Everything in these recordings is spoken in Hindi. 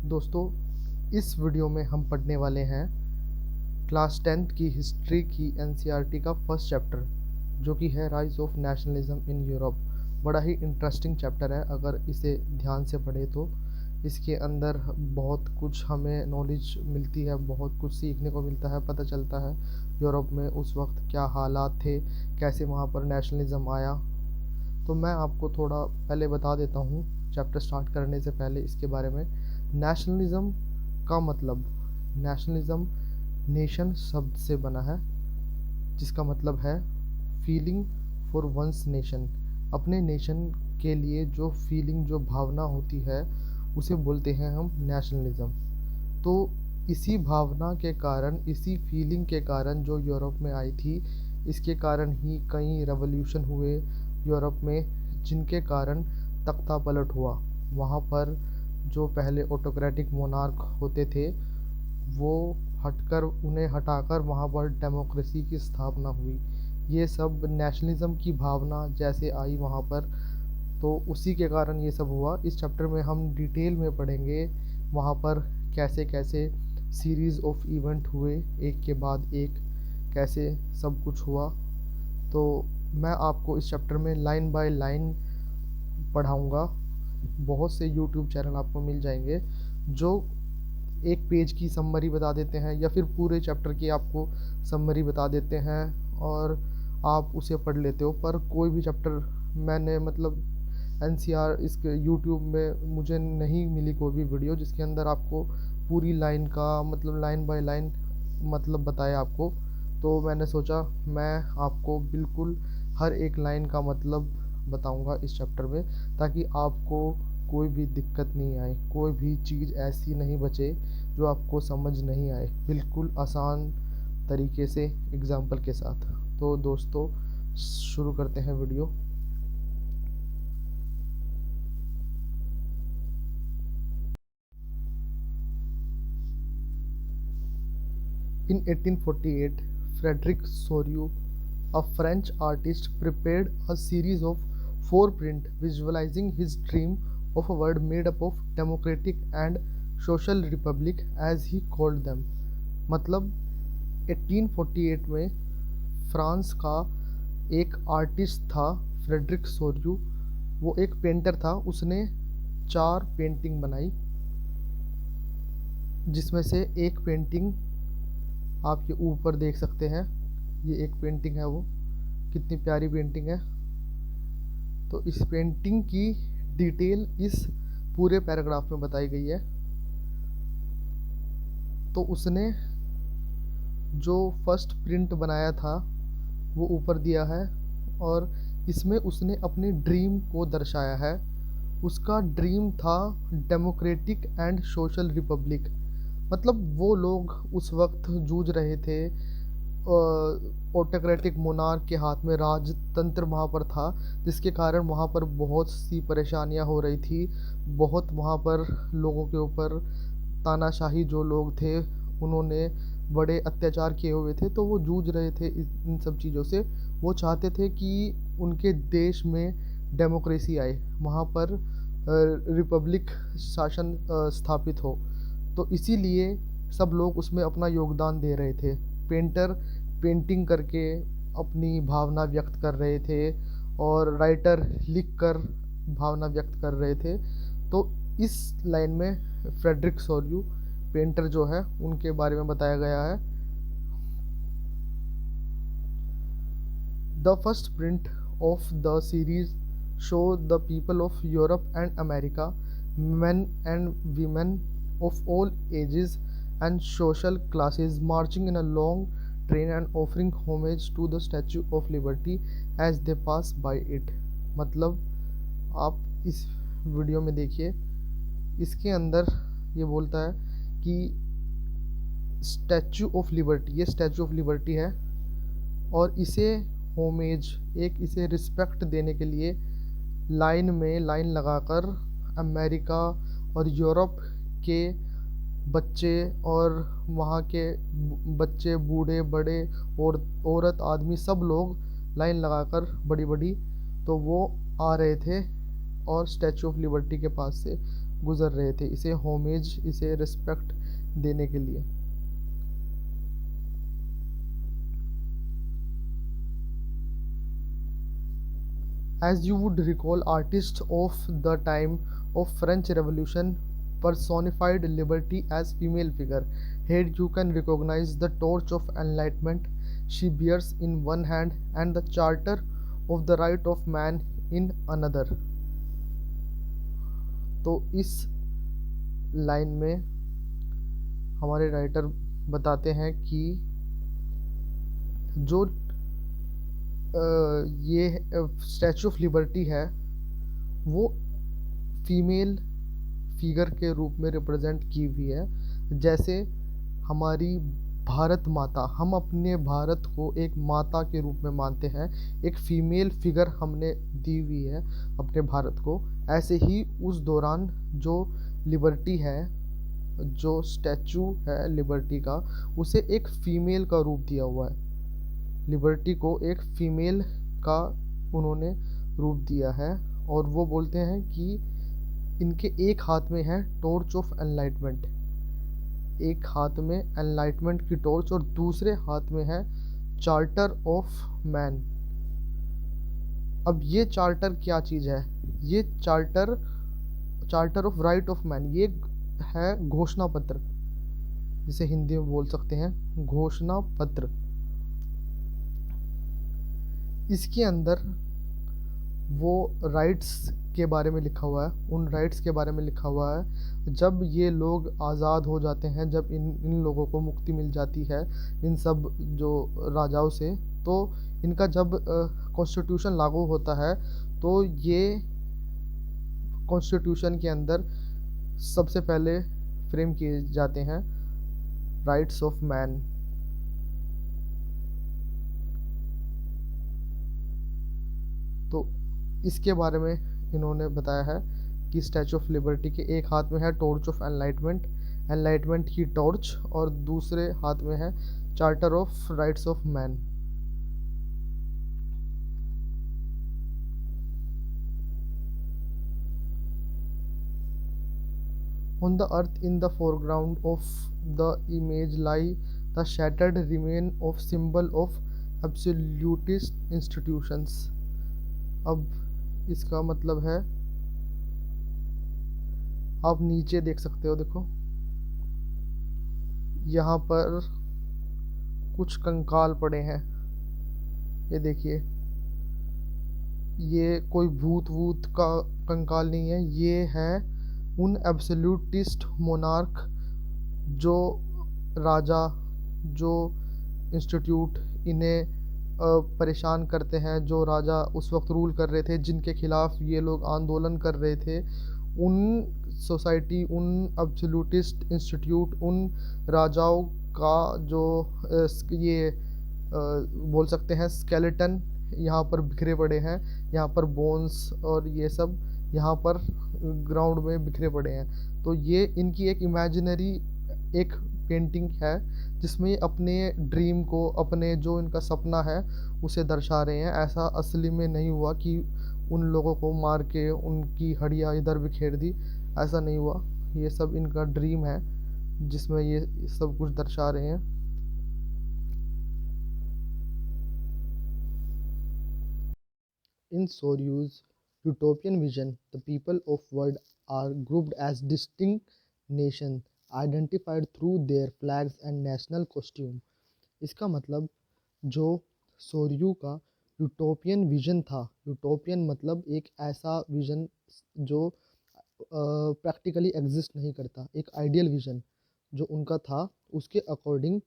दोस्तों, इस वीडियो में हम पढ़ने वाले हैं क्लास 10th की हिस्ट्री की एनसीईआरटी का फर्स्ट चैप्टर, जो कि है rise of nationalism in Europe. बड़ा ही इंटरेस्टिंग चैप्टर है। अगर इसे ध्यान से पढ़े तो इसके अंदर बहुत कुछ हमें नॉलेज मिलती है, बहुत कुछ सीखने को मिलता है। पता चलता है यूरोप में उस वक्त क्या हालात थे, कैसे वहाँ पर नेशनलिज्म आया। तो मैं आपको थोड़ा पहले बता देता हूँ चैप्टर स्टार्ट करने से पहले इसके बारे में। नेशनलिज्म का मतलब, नेशनलिज्म नेशन शब्द से बना है, जिसका मतलब है फीलिंग फॉर वंस नेशन। अपने नेशन के लिए जो फीलिंग, जो भावना होती है, उसे बोलते हैं हम नेशनलिज्म। तो इसी भावना के कारण, इसी फीलिंग के कारण जो यूरोप में आई थी, इसके कारण ही कई रेवोल्यूशन हुए यूरोप में, जिनके कारण तख्ता पलट हुआ। वहाँ पर जो पहले ऑटोक्रेटिक मोनार्क होते थे, वो हटकर, उन्हें हटाकर वहाँ पर डेमोक्रेसी की स्थापना हुई। ये सब नेशनलिज्म की भावना जैसे आई वहाँ पर, तो उसी के कारण ये सब हुआ। इस चैप्टर में हम डिटेल में पढ़ेंगे वहाँ पर कैसे कैसे सीरीज़ ऑफ इवेंट हुए, एक के बाद एक, कैसे सब कुछ हुआ। तो मैं आपको इस चैप्टर में लाइन बाय लाइन पढ़ाऊँगा। बहुत से यूट्यूब चैनल आपको मिल जाएंगे जो एक पेज की समरी बता देते हैं, या फिर पूरे चैप्टर की आपको समरी बता देते हैं और आप उसे पढ़ लेते हो। पर कोई भी चैप्टर मैंने, मतलब एनसीईआर, इसके यूट्यूब में मुझे नहीं मिली कोई भी वीडियो जिसके अंदर आपको पूरी लाइन का मतलब, लाइन बाय लाइन मतलब बताए आपको। तो मैंने सोचा मैं आपको बिल्कुल हर एक लाइन का मतलब बताऊंगा इस चैप्टर में, ताकि आपको कोई भी दिक्कत नहीं आए, कोई भी चीज़ ऐसी नहीं बचे जो आपको समझ नहीं आए, बिल्कुल आसान तरीके से एग्जाम्पल के साथ। तो दोस्तों, शुरू करते हैं video. In 1848, Frederic Souriau, a French artist, prepared a series of 4 prints visualizing his dream of a world made up of democratic and social republic, as he called them। मतलब 1848 में फ्रांस का एक आर्टिस्ट था, फ्रेडरिक सोरियू। वो एक पेंटर था। उसने 4 पेंटिंग बनाई, जिसमें से एक पेंटिंग आप ये ऊपर देख सकते हैं। ये एक पेंटिंग है, वो कितनी प्यारी पेंटिंग है। तो इस पेंटिंग की डिटेल इस पूरे पैराग्राफ में बताई गई है। तो उसने जो फर्स्ट प्रिंट बनाया था वो ऊपर दिया है, और इसमें उसने अपने ड्रीम को दर्शाया है। उसका ड्रीम था डेमोक्रेटिक एंड सोशल रिपब्लिक। मतलब वो लोग उस वक्त जूझ रहे थे, ऑटोक्रेटिक मोनार्क के हाथ में राजतंत्र वहाँ पर था, जिसके कारण वहाँ पर बहुत सी परेशानियाँ हो रही थी। बहुत वहाँ पर लोगों के ऊपर तानाशाही, जो लोग थे उन्होंने बड़े अत्याचार किए हुए थे। तो वो जूझ रहे थे इन सब चीज़ों से। वो चाहते थे कि उनके देश में डेमोक्रेसी आए, वहाँ पर रिपब्लिक शासन स्थापित हो। तो इसीलिए सब लोग उसमें अपना योगदान दे रहे थे। पेंटर पेंटिंग करके अपनी भावना व्यक्त कर रहे थे, और राइटर लिख कर भावना व्यक्त कर रहे थे। तो इस लाइन में फ्रेडरिक सोरियू पेंटर जो है, उनके बारे में बताया गया है। The first print of the series show the people of Europe and America, men and women of all ages and social classes, marching in a long train and offering homage to the Statue of Liberty as they pass by it। मतलब आप इस वीडियो में देखिए, इसके अंदर ये बोलता है कि स्टैचू ऑफ लिबर्टी, ये स्टैचू ऑफ लिबर्टी है, और इसे होमेज, एक इसे रिस्पेक्ट देने के लिए लाइन में लाइन लगाकर अमेरिका और यूरोप के बच्चे, और वहाँ के बच्चे, बूढ़े बड़े, और औरत आदमी, सब लोग लाइन लगाकर बड़ी बड़ी, तो वो आ रहे थे और स्टैचू ऑफ लिबर्टी के पास से गुजर रहे थे, इसे होमेज, इसे रिस्पेक्ट देने के लिए। As you would recall, artists of the time of French Revolution personified liberty as female figure. Here you can recognize the torch of enlightenment she bears in one hand and the charter of the right of man in another. तो इस लाइन में हमारे राइटर बताते हैं कि जो ये स्टैचू ऑफ लिबर्टी है वो फीमेल फिगर के रूप में रिप्रेजेंट की हुई है। जैसे हमारी भारत माता, हम अपने भारत को एक माता के रूप में मानते हैं, एक फीमेल फिगर हमने दी हुई है अपने भारत को। ऐसे ही उस दौरान जो लिबर्टी है, जो स्टैचू है लिबर्टी का, उसे एक फीमेल का रूप दिया हुआ है। लिबर्टी को एक फीमेल का उन्होंने रूप दिया है और वो बोलते हैं कि इनके एक हाथ में है टॉर्च ऑफ एनलाइटमेंट, एक हाथ में एनलाइटमेंट की टॉर्च और दूसरे हाथ में है चार्टर ऑफ मैन। अब ये चार्टर क्या चीज़ है? ये charter of right of man, ये है घोषणा पत्र, जिसे हिंदी में बोल सकते हैं घोषणा पत्र। इसके अंदर वो राइट्स के बारे में लिखा हुआ है, उन राइट्स के बारे में लिखा हुआ है जब ये लोग आज़ाद हो जाते हैं, जब इन लोगों को मुक्ति मिल जाती है इन सब जो राजाओं से, तो इनका जब कॉन्स्टिट्यूशन लागू होता है तो ये कॉन्स्टिट्यूशन के अंदर सबसे पहले फ्रेम किए जाते हैं राइट्स ऑफ मैन। तो इसके बारे में इन्होंने बताया है कि स्टैचू ऑफ लिबर्टी के एक हाथ में है टॉर्च ऑफ एनलाइटमेंट, एनलाइटमेंट की टॉर्च, और दूसरे हाथ में है charter of rights of man. On the earth, in the foreground of the image, lie the shattered remain of symbol of absolutist institutions। अब इसका मतलब है, आप नीचे देख सकते हो, देखो यहाँ पर कुछ कंकाल पड़े हैं। ये देखिए, ये कोई भूत वूत का कंकाल नहीं है, ये है उन एब्सोल्यूटिस्ट मोनार्क, जो राजा, जो इंस्टीट्यूट इन्हें परेशान करते हैं, जो राजा उस वक्त रूल कर रहे थे, जिनके खिलाफ ये लोग आंदोलन कर रहे थे, उन सोसाइटी, उन एब्सोल्यूटिस्ट इंस्टीट्यूट, उन राजाओं का जो ये बोल सकते हैं स्केलेटन यहाँ पर बिखरे पड़े हैं। यहाँ पर बोन्स और ये सब यहाँ पर ग्राउंड में बिखरे पड़े हैं। तो ये इनकी एक इमेजिनरी एक पेंटिंग है जिसमें ये अपने ड्रीम को, अपने जो इनका सपना है उसे दर्शा रहे हैं। ऐसा असली में नहीं हुआ कि उन लोगों को मार के उनकी हड्डियाँ इधर बिखेर दी, ऐसा नहीं हुआ। ये सब इनका ड्रीम है जिसमें ये सब कुछ दर्शा रहे हैं। In Soryu's utopian vision, the people of world are grouped as distinct nations identified through their flags and national costume। इसका मतलब जो सोर्यू का यूटोपियन विजन था, यूटोपियन मतलब एक ऐसा विजन जो प्रैक्टिकली एग्जिस्ट नहीं करता, एक आइडियल विजन जो उनका था, उसके अकॉर्डिंग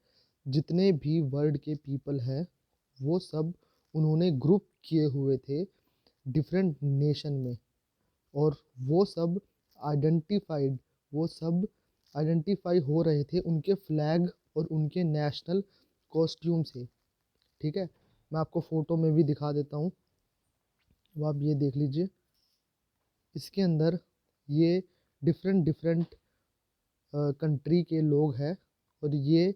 जितने भी वर्ल्ड के पीपल हैं वो सब उन्होंने ग्रुप किए हुए थे डिफरेंट नेशन में, और वो सब आइडेंटिफाइड वो सब आइडेंटिफाई हो रहे थे उनके फ्लैग और उनके नेशनल कॉस्ट्यूम से। ठीक है, मैं आपको फ़ोटो में भी दिखा देता हूँ, वो आप ये देख लीजिए। इसके अंदर ये डिफरेंट डिफरेंट कंट्री के लोग हैं और ये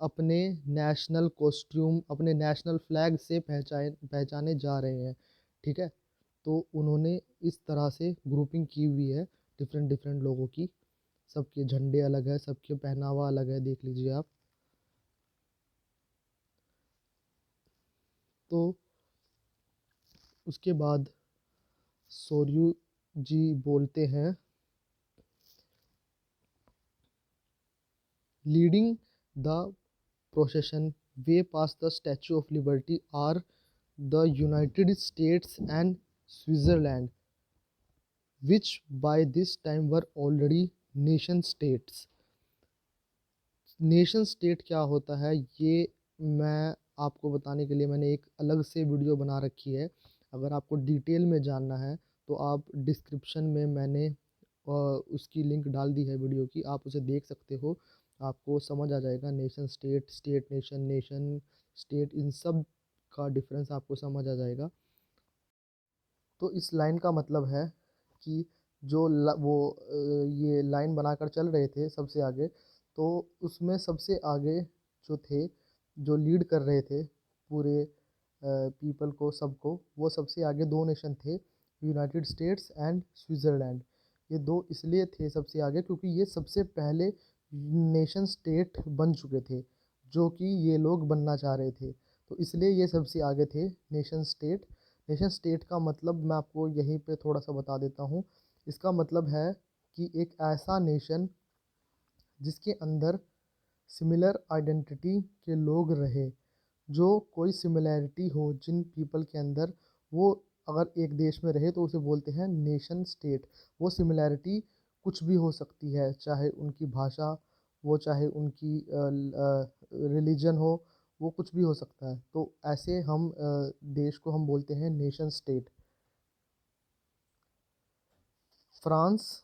अपने नेशनल कॉस्ट्यूम, अपने नेशनल फ्लैग से पहचाने जा रहे हैं। ठीक है, तो उन्होंने इस तरह से ग्रुपिंग की हुई है डिफरेंट डिफरेंट लोगों की, सबके झंडे अलग है, सबके पहनावा अलग है, देख लीजिए आप। तो उसके बाद सोर्यू जी बोलते हैं, leading the procession way past the Statue of Liberty are the United States and Switzerland, which by this time were already nation states. Nation state क्या होता है, ये मैं आपको बताने के लिए मैंने एक अलग से वीडियो बना रखी है। अगर आपको डिटेल में जानना है तो आप डिस्क्रिप्शन में मैंने उसकी लिंक डाल दी है वीडियो की, आप उसे देख सकते हो। आपको समझ आ जाएगा nation state, state nation, nation state, इन सब का डिफरेंस आपको समझ आ जाएगा। तो इस लाइन का मतलब है कि ये लाइन बनाकर चल रहे थे सबसे आगे, तो उसमें सबसे आगे जो थे, जो लीड कर रहे थे पूरे पीपल को, सबको, वो सबसे आगे दो नेशन थे, यूनाइटेड स्टेट्स एंड स्विट्ज़रलैंड। ये दो इसलिए थे सबसे आगे क्योंकि ये सबसे पहले नेशन स्टेट बन चुके थे, जो कि ये लोग बनना चाह रहे थे, तो इसलिए ये सबसे आगे थे नेशन स्टेट। नेशन स्टेट का मतलब मैं आपको यहीं पे थोड़ा सा बता देता हूँ। इसका मतलब है कि एक ऐसा नेशन जिसके अंदर सिमिलर आइडेंटिटी के लोग रहे, जो कोई सिमिलैरिटी हो जिन पीपल के अंदर, वो अगर एक देश में रहे तो उसे बोलते हैं नेशन स्टेट। वो सिमिलैरिटी कुछ भी हो सकती है, चाहे उनकी भाषा, वो चाहे उनकी रिलीजन हो, वो कुछ भी हो सकता है। तो ऐसे हम देश को हम बोलते हैं nation state. France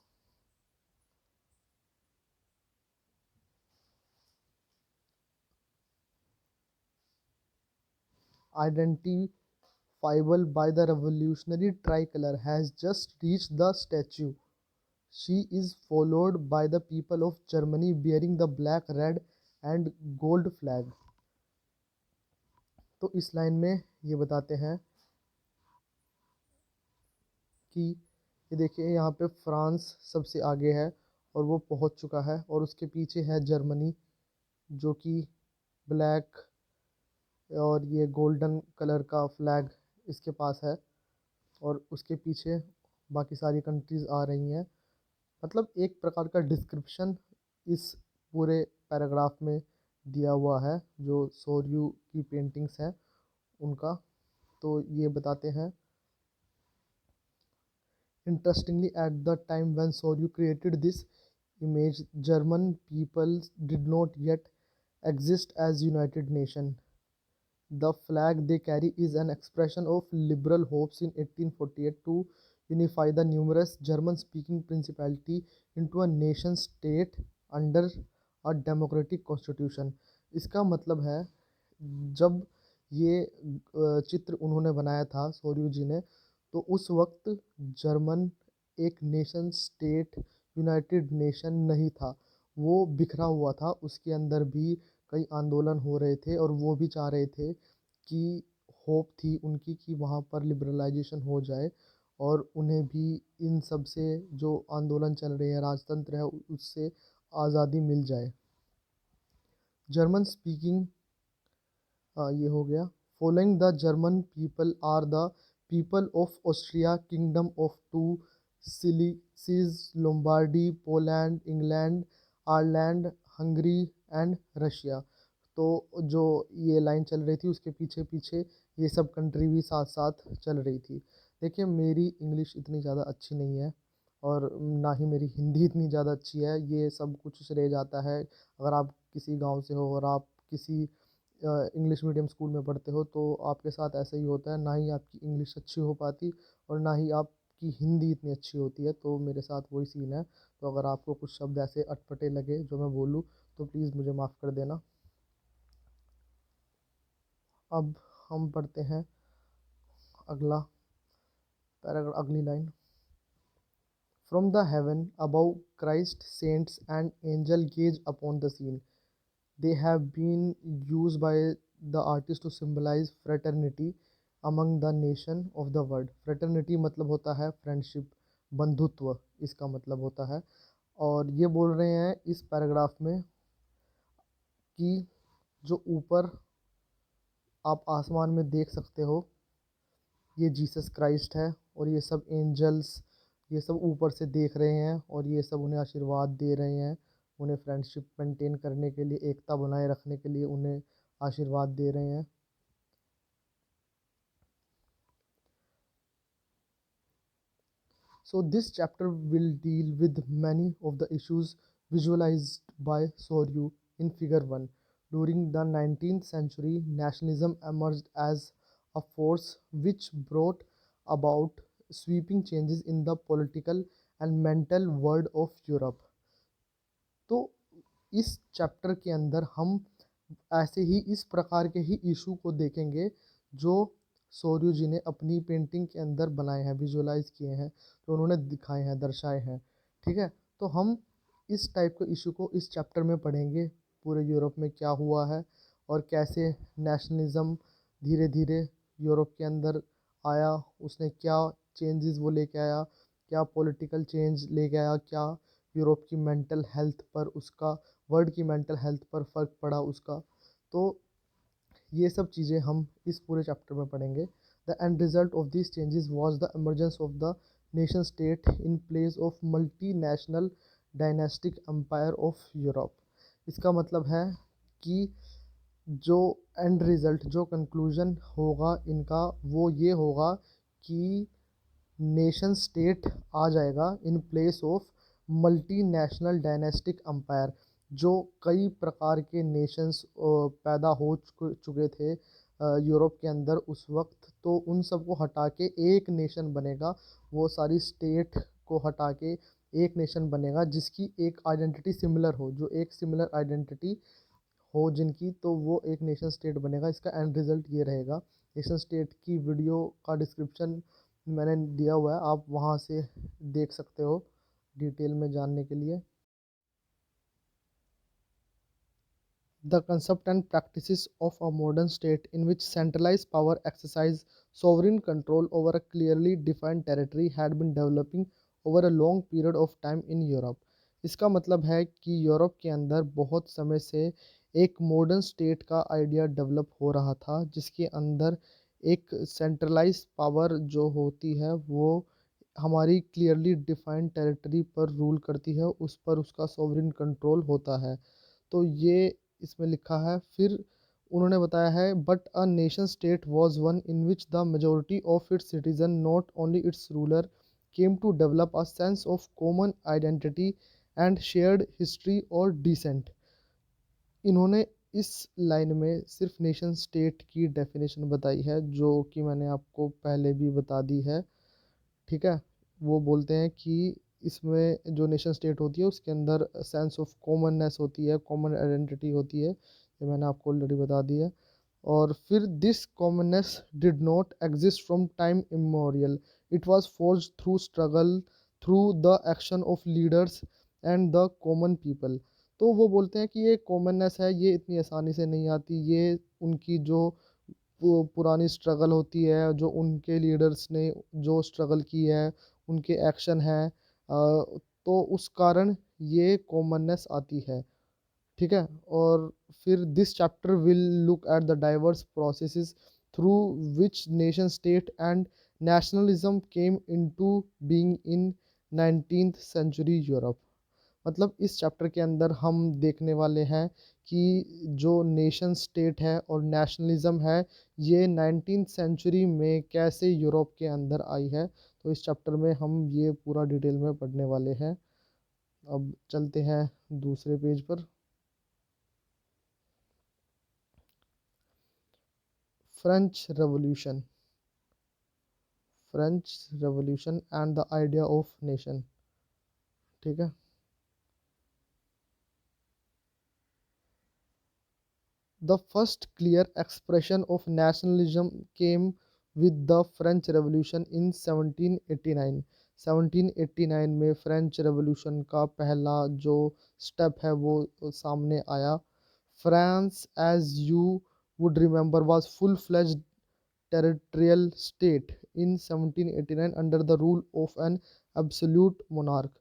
identifiable by the revolutionary tricolor has just reached the statue. She is followed by the people of Germany bearing the black, red and gold flag. तो इस लाइन में ये बताते हैं कि ये देखिए यहाँ पे फ्रांस सबसे आगे है और वो पहुँच चुका है, और उसके पीछे है जर्मनी जो कि ब्लैक और ये गोल्डन कलर का फ्लैग इसके पास है, और उसके पीछे बाकी सारी कंट्रीज़ आ रही हैं। मतलब एक प्रकार का डिस्क्रिप्शन इस पूरे पैराग्राफ में दिया हुआ है, जो सोर्यू की पेंटिंग्स हैं उनका। तो ये बताते हैं, interestingly at the time when Sorrieu created this image, German people did not yet exist as united nation. The flag they carry is an expression of liberal hopes in 1848 to unify the numerous German-speaking principality into a nation-state under a democratic constitution. इसका मतलब है, जब ये चित्र उन्होंने बनाया था सोर्यू जी ने, तो उस वक्त जर्मन एक नेशन स्टेट, यूनाइटेड नेशन नहीं था, वो बिखरा हुआ था। उसके अंदर भी कई आंदोलन हो रहे थे और वो भी चाह रहे थे कि होप थी उनकी कि वहाँ पर लिबरलाइजेशन हो जाए और उन्हें भी इन सब से, जो आंदोलन चल रहे हैं, राजतंत्र है, उससे आज़ादी मिल जाए। जर्मन स्पीकिंग, ये हो गया। Following the German people are the people of Austria kingdom of two Sicilies, Lombardy, Poland, England, Ireland, Hungary and Russia. तो जो ये लाइन चल रही थी उसके पीछे पीछे ये सब कंट्री भी साथ साथ चल रही थी। देखिए मेरी इंग्लिश इतनी ज़्यादा अच्छी नहीं है और ना ही मेरी हिंदी इतनी ज़्यादा अच्छी है, ये सब कुछ रह जाता है। अगर आप किसी गांव से हो और आप किसी इंग्लिश मीडियम स्कूल में पढ़ते हो तो आपके साथ ऐसा ही होता है, ना ही आपकी इंग्लिश अच्छी हो पाती और ना ही आपकी हिंदी इतनी अच्छी होती है। तो मेरे साथ वही सीन है। तो अगर आपको कुछ शब्द ऐसे अटपटे लगे जो मैं बोलूँ तो प्लीज़ मुझे माफ़ कर देना। अब हम पढ़ते हैं अगला पैराग्राफ, अगली line. From the heaven above Christ saints and angel gaze upon the scene, they have been used by the artist to symbolize fraternity among the nation of the world. Fraternity मतलब होता है फ्रेंडशिप, बंधुत्व। इसका मतलब होता है। और ये बोल रहे हैं इस पैराग्राफ में कि जो ऊपर आप आसमान में देख सकते हो ये जीसस क्राइस्ट है, और ये सब एंजल्स ये सब ऊपर से देख रहे हैं और ये सब उन्हें आशीर्वाद दे रहे हैं। उन्हें फ्रेंडशिप मेंटेन करने के लिए, एकता बनाए रखने के लिए उन्हें आशीर्वाद दे रहे हैं। So this chapter will deal with many of the issues visualized by Soryu in figure 1. During the 19th century, nationalism emerged as a force which brought about sweeping changes in the political and mental world of Europe. तो इस चैप्टर के अंदर हम ऐसे ही इस प्रकार के ही इशू को देखेंगे जो सोर्यू जी ने अपनी पेंटिंग के अंदर बनाए हैं, विजुअलाइज किए हैं, तो उन्होंने दिखाए हैं, दर्शाए हैं। ठीक है, तो हम इस टाइप के इशू को इस चैप्टर में पढ़ेंगे। पूरे यूरोप में क्या हुआ है और कैसे नेशनलिज्म धीरे धीरे यूरोप के अंदर आया, उसने क्या चेंजेस वो लेके आया, क्या पॉलिटिकल चेंज लेके आया, क्या यूरोप की मेंटल हेल्थ पर उसका, वर्ल्ड की मेंटल हेल्थ पर फ़र्क पड़ा उसका। तो ये सब चीज़ें हम इस पूरे चैप्टर में पढ़ेंगे। The end result of this changes was the emergence of the nation state in place of multi national dynastic empire of Europe. इसका मतलब है कि जो एंड रिज़ल्ट, जो कंक्लूजन होगा इनका, वो ये होगा कि नेशन स्टेट आ जाएगा in place of multi national dynastic empire. जो कई प्रकार के नेशंस पैदा हो चुके थे यूरोप के अंदर उस वक्त, तो उन सब को हटा के एक नेशन बनेगा। वो सारी स्टेट को हटा के एक नेशन बनेगा जिसकी एक आइडेंटिटी सिमिलर हो, जो एक सिमिलर आइडेंटिटी हो जिनकी, तो वो एक नेशन स्टेट बनेगा। इसका एंड रिज़ल्ट ये रहेगा। नेशन स्टेट की वीडियो का डिस्क्रिप्शन मैंने दिया हुआ है, आप वहाँ से देख सकते हो डिटेल में जानने के लिए। The concept and practices of a modern state in which centralized power exercise sovereign control over a clearly defined territory had been developing over a long period of time in Europe. इसका मतलब है कि यूरोप के अंदर बहुत समय से एक मॉडर्न स्टेट का आइडिया डेवलप हो रहा था, जिसके अंदर एक सेंट्रलाइज पावर जो होती है वो हमारी क्लियरली डिफाइंड टेरिटरी पर रूल करती है, उस पर उसका सॉवरिन कंट्रोल होता है। तो ये इसमें लिखा है। फिर उन्होंने बताया है, but a nation state was one in which the majority of its citizen, not only its ruler, came to develop a sense of common identity and shared history और डिसेंट। इन्होंने इस लाइन में सिर्फ नेशन स्टेट की डेफिनेशन बताई है, जो कि मैंने आपको पहले भी बता दी है। ठीक है, वो बोलते हैं कि इसमें जो नेशन स्टेट होती है उसके अंदर सेंस ऑफ कॉमननेस होती है, कॉमन आइडेंटिटी होती है, ये मैंने आपको ऑलरेडी बता दी है। और फिर this commonness did not exist from time immemorial, it was forged through struggle, through the action of leaders and the common people. तो वो बोलते हैं कि ये कॉमननेस है, ये इतनी आसानी से नहीं आती, ये उनकी जो पुरानी स्ट्रगल होती है, जो उनके लीडर्स ने जो स्ट्रगल की है, उनके एक्शन हैं, तो उस कारण ये कॉमननेस आती है। ठीक है, और फिर this chapter will look at the diverse processes through which nation state and nationalism came into being in 19th century Europe. मतलब इस चैप्टर के अंदर हम देखने वाले हैं कि जो नेशन स्टेट है और नेशनलिज्म है, ये 19th सेंचुरी में कैसे यूरोप के अंदर आई है। तो इस चैप्टर में हम ये पूरा डिटेल में पढ़ने वाले हैं। अब चलते हैं दूसरे पेज पर। French revolution, French revolution and the idea of nation. ठीक है, the first clear expression of nationalism came with the French Revolution in 1789। 1789 में फ्रेंच रेवोल्यूशन का पहला जो स्टेप है वो सामने आया। France, as you would remember, was full fledged territorial state in 1789 under the rule of an absolute monarch.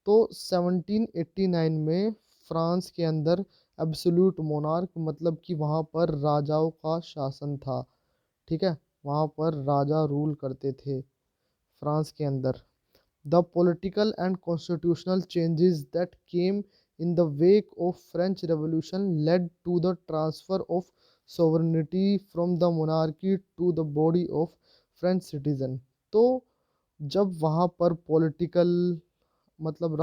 तो 1789 में फ्रांस के अंदर एब्सोल्यूट मोनार्क मतलब कि वहाँ पर राजाओं का शासन था। ठीक है, वहाँ पर राजा रूल करते थे फ्रांस के अंदर। The political and constitutional changes that came in the wake of French Revolution led to the transfer of sovereignty from the monarchy to the body of French citizen। तो जब वहाँ पर मतलब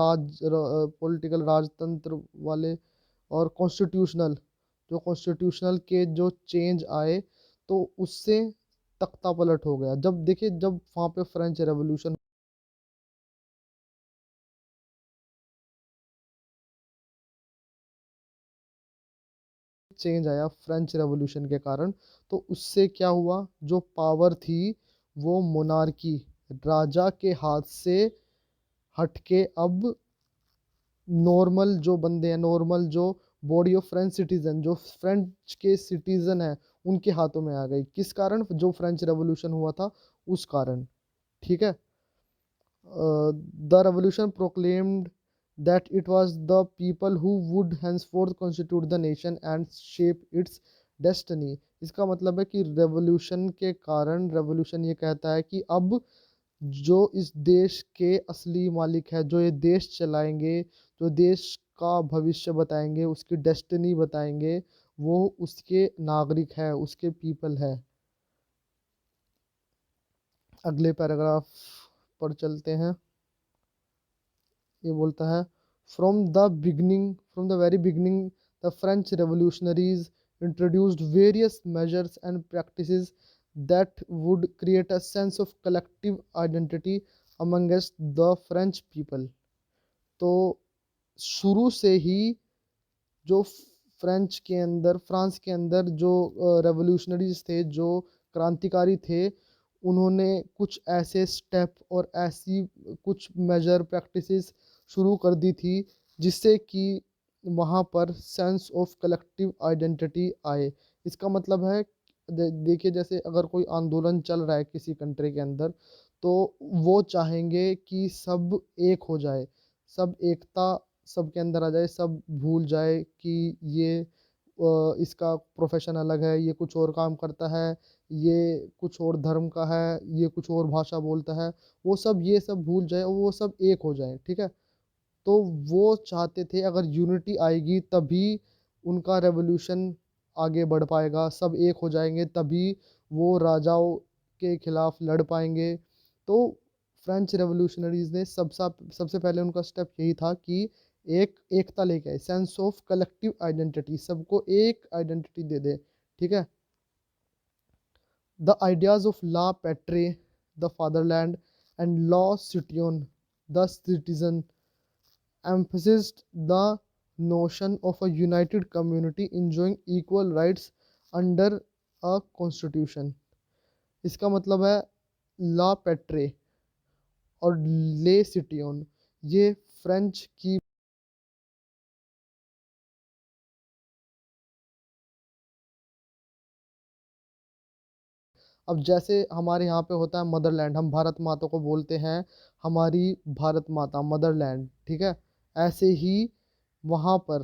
पॉलिटिकल राजतंत्र वाले और कॉन्स्टिट्यूशनल कॉन्स्टिट्यूशनल के जो चेंज आए, तो उससे तख्ता पलट हो गया। जब देखिए, जब वहाँ पे फ्रेंच रेवोल्यूशन चेंज आया फ्रेंच रेवोल्यूशन के कारण, तो उससे क्या हुआ, जो पावर थी वो मोनार्की राजा के हाथ से हटके अब नॉर्मल जो बंदे हैं, नॉर्मल जो बॉडी ऑफ फ्रेंच सिटीजन, जो फ्रेंच के सिटीजन है, उनके हाथों में आ गई। किस कारण? जो फ्रेंच रेवोल्यूशन हुआ था उस कारण। ठीक है। The revolution proclaimed that it was the people who would henceforth constitute the nation and shape its destiny। इसका मतलब है कि रेवोल्यूशन के कारण, रेवोल्यूशन ये कहता है कि अब जो इस देश के असली मालिक है, जो ये देश चलाएंगे, जो देश का भविष्य बताएंगे, उसकी डेस्टिनी बताएंगे, वो उसके नागरिक है, उसके पीपल है। अगले पैराग्राफ पर चलते हैं। ये बोलता है, from the very beginning the French revolutionaries introduced various measures and practices that would create a sense of collective identity amongst the French people. तो शुरू से ही जो फ्रांस के अंदर जो रेवोल्यूशनरीज थे, जो क्रांतिकारी थे, उन्होंने कुछ ऐसे स्टेप और ऐसी कुछ मेजर प्रैक्टिसेस शुरू कर दी थी जिससे कि वहाँ पर सेंस ऑफ कलेक्टिव आइडेंटिटी आए। इसका मतलब है, देखिए, जैसे अगर कोई आंदोलन चल रहा है किसी कंट्री के अंदर, तो वो चाहेंगे कि सब एक हो जाए, सब एकता सबके अंदर आ जाए, सब भूल जाए कि ये इसका प्रोफेशन अलग है, ये कुछ और काम करता है, ये कुछ और धर्म का है, ये कुछ और भाषा बोलता है। वो सब ये सब भूल जाए और वो सब एक हो जाए। ठीक है। तो वो चाहते थे अगर यूनिटी आएगी तभी उनका रेवोल्यूशन आगे बढ़ पाएगा, सब एक हो जाएंगे तभी वो राजाओं के खिलाफ लड़ पाएंगे। तो फ्रेंच रेवोल्यूशनरीज ने सबसे पहले उनका स्टेप यही था कि एकता लेके आए, सेंस ऑफ कलेक्टिव आइडेंटिटी, सबको एक आइडेंटिटी दे दे। ठीक है। The ideas of la patrie, the fatherland, and le citoyen, the citizen, emphasized the notion of a united community enjoying equal rights under a constitution। इसका मतलब है ला पेट्रे और ले सिटियोन, ये फ्रेंच की। अब जैसे हमारे यहाँ पे होता है मदरलैंड, हम भारत माता को बोलते हैं हमारी भारत माता, मदरलैंड। ठीक है। ऐसे ही वहाँ पर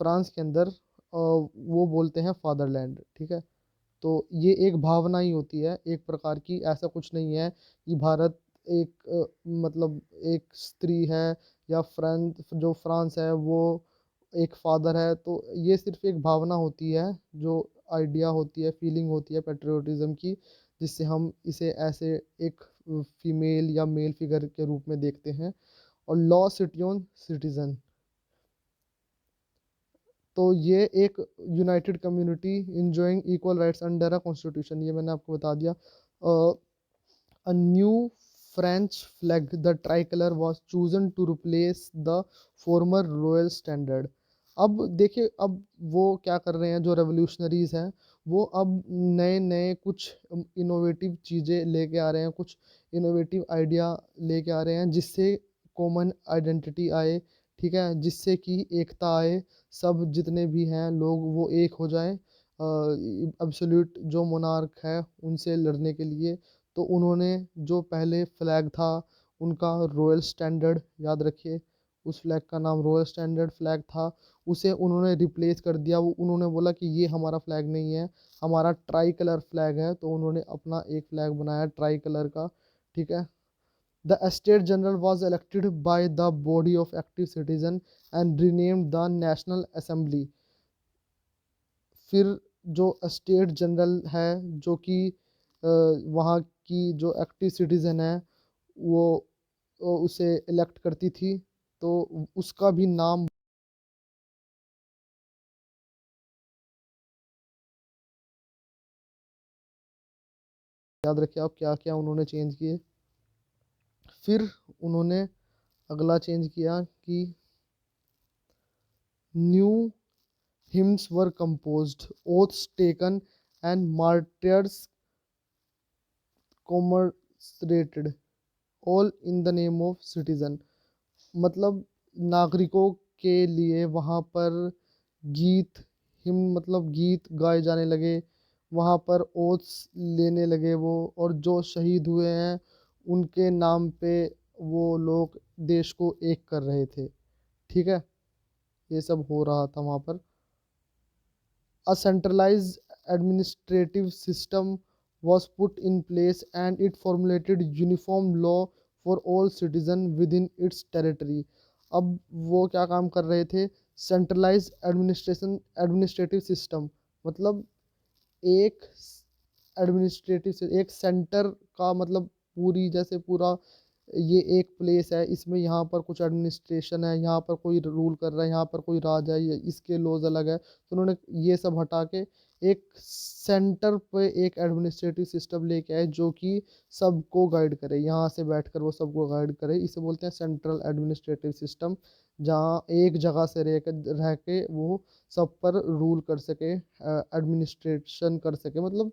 फ्रांस के अंदर वो बोलते हैं फादरलैंड। ठीक है। तो ये एक भावना ही होती है एक प्रकार की, ऐसा कुछ नहीं है कि भारत एक मतलब एक स्त्री है, या फ्रांस है वो एक फादर है। तो ये सिर्फ एक भावना होती है, जो आइडिया होती है, फीलिंग होती है पेट्रियोटिज्म की, जिससे हम इसे ऐसे एक फीमेल या मेल फिगर के रूप में देखते हैं। और लॉ सिटियोन सिटीजन, तो ये एक United community enjoying equal rights under a constitution, ये मैंने आपको बता दिया। A new French flag, the tricolor, was chosen to replace the former royal standard। अब देखिए, अब वो क्या कर रहे हैं, जो रेवोल्यूशनरीज हैं वो अब नए नए कुछ इनोवेटिव चीज़ें लेके आ रहे हैं, कुछ इनोवेटिव आइडिया लेके आ रहे हैं जिससे कॉमन आइडेंटिटी आए। ठीक है। जिससे कि एकता आए, सब जितने भी हैं लोग वो एक हो जाएं एब्सोल्यूट जो मोनार्क है उनसे लड़ने के लिए। तो उन्होंने जो पहले फ्लैग था उनका रॉयल स्टैंडर्ड, याद रखिए उस फ्लैग का नाम रॉयल स्टैंडर्ड फ्लैग था, उसे उन्होंने रिप्लेस कर दिया। वो उन्होंने बोला कि ये हमारा फ्लैग नहीं है, हमारा ट्राई कलर फ्लैग है, तो उन्होंने अपना एक फ्लैग बनाया ट्राई कलर का। ठीक है। The state general was elected by the body of active citizen and renamed the National Assembly। फिर जो स्टेट जनरल है, जो कि वहाँ की जो एक्टिव सिटीज़न है, वो उसे इलेक्ट करती थी, तो उसका भी नाम याद रखिए आप क्या क्या उन्होंने चेंज किए। फिर उन्होंने अगला चेंज किया कि new hymns were composed, oaths taken, and martyrs commemorated, all in the name of citizen। मतलब नागरिकों के लिए वहाँ पर गीत, हिम मतलब गीत गाए जाने लगे, वहाँ पर ओथ्स लेने लगे वो, और जो शहीद हुए हैं उनके नाम पे वो लोग देश को एक कर रहे थे। ठीक है, ये सब हो रहा था वहाँ पर। A centralized administrative system was put in place and it formulated uniform law for all citizens within its territory। अब वो क्या काम कर रहे थे? सेंट्रलाइज एडमिनिस्ट्रेटिव सिस्टम, मतलब एक एडमिनिस्ट्रेटिव से एक सेंटर का मतलब पूरी जैसे पूरा ये एक प्लेस है, इसमें यहाँ पर कुछ एडमिनिस्ट्रेशन है, यहाँ पर कोई रूल कर रहा है, यहाँ पर कोई राज है, ये इसके लॉज अलग है, तो उन्होंने ये सब हटा के एक सेंटर पे एक एडमिनिस्ट्रेटिव सिस्टम लेके आए जो कि सबको गाइड करे, यहाँ से बैठकर वो सबको गाइड करे। इसे बोलते हैं सेंट्रल एडमिनिस्ट्रेटिव सिस्टम, जहाँ एक जगह से रह के वो सब पर रूल कर सके, एडमिनिस्ट्रेशन कर सके, मतलब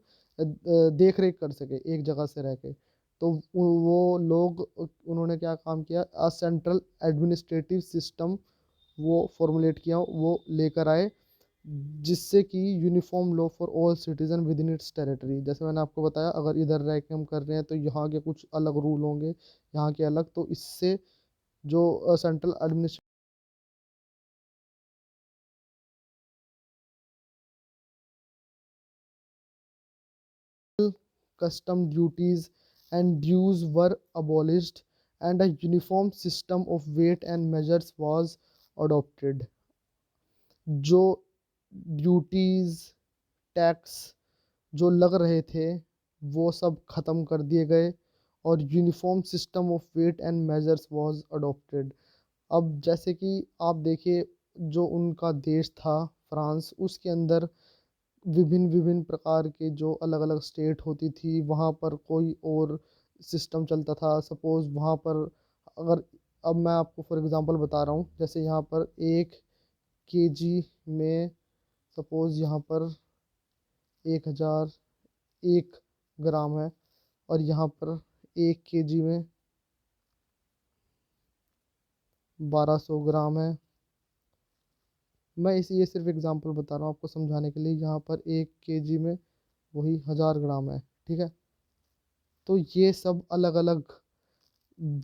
देख रेख कर सके एक जगह से रह के। तो वो लोग उन्होंने क्या काम किया, अ सेंट्रल एडमिनिस्ट्रेटिव सिस्टम वो फॉर्मुलेट किया, वो लेकर आए, जिससे कि uniform law for all citizen with in its territory. जैसे मैंने आपको बताया, अगर इधर रह के हम कर रहे हैं तो यहाँ के कुछ अलग रूल होंगे, यहाँ के अलग, तो इससे जो central administrative custom duties and dues were abolished and a uniform system of weight and measures was adopted। जो ड्यूटीज़, टैक्स जो लग रहे थे वो सब ख़त्म कर दिए गए और uniform system of weight and measures was adopted. अब जैसे कि आप देखिए, जो उनका देश था फ्रांस, उसके अंदर विभिन्न विभिन्न प्रकार के जो अलग अलग स्टेट होती थी, वहाँ पर कोई और सिस्टम चलता था। सपोज़ वहाँ पर अगर, अब मैं आपको फॉर एग्ज़ाम्पल बता रहा हूँ, जैसे यहाँ पर 1 kg में, सपोज़ यहाँ पर 1001 ग्राम है, और यहाँ पर 1 kg में 1200 ग्राम है। मैं ये सिर्फ एग्जांपल बता रहा हूँ आपको समझाने के लिए। यहाँ पर 1 kg में वही 1000 ग्राम है। ठीक है, तो ये सब अलग अलग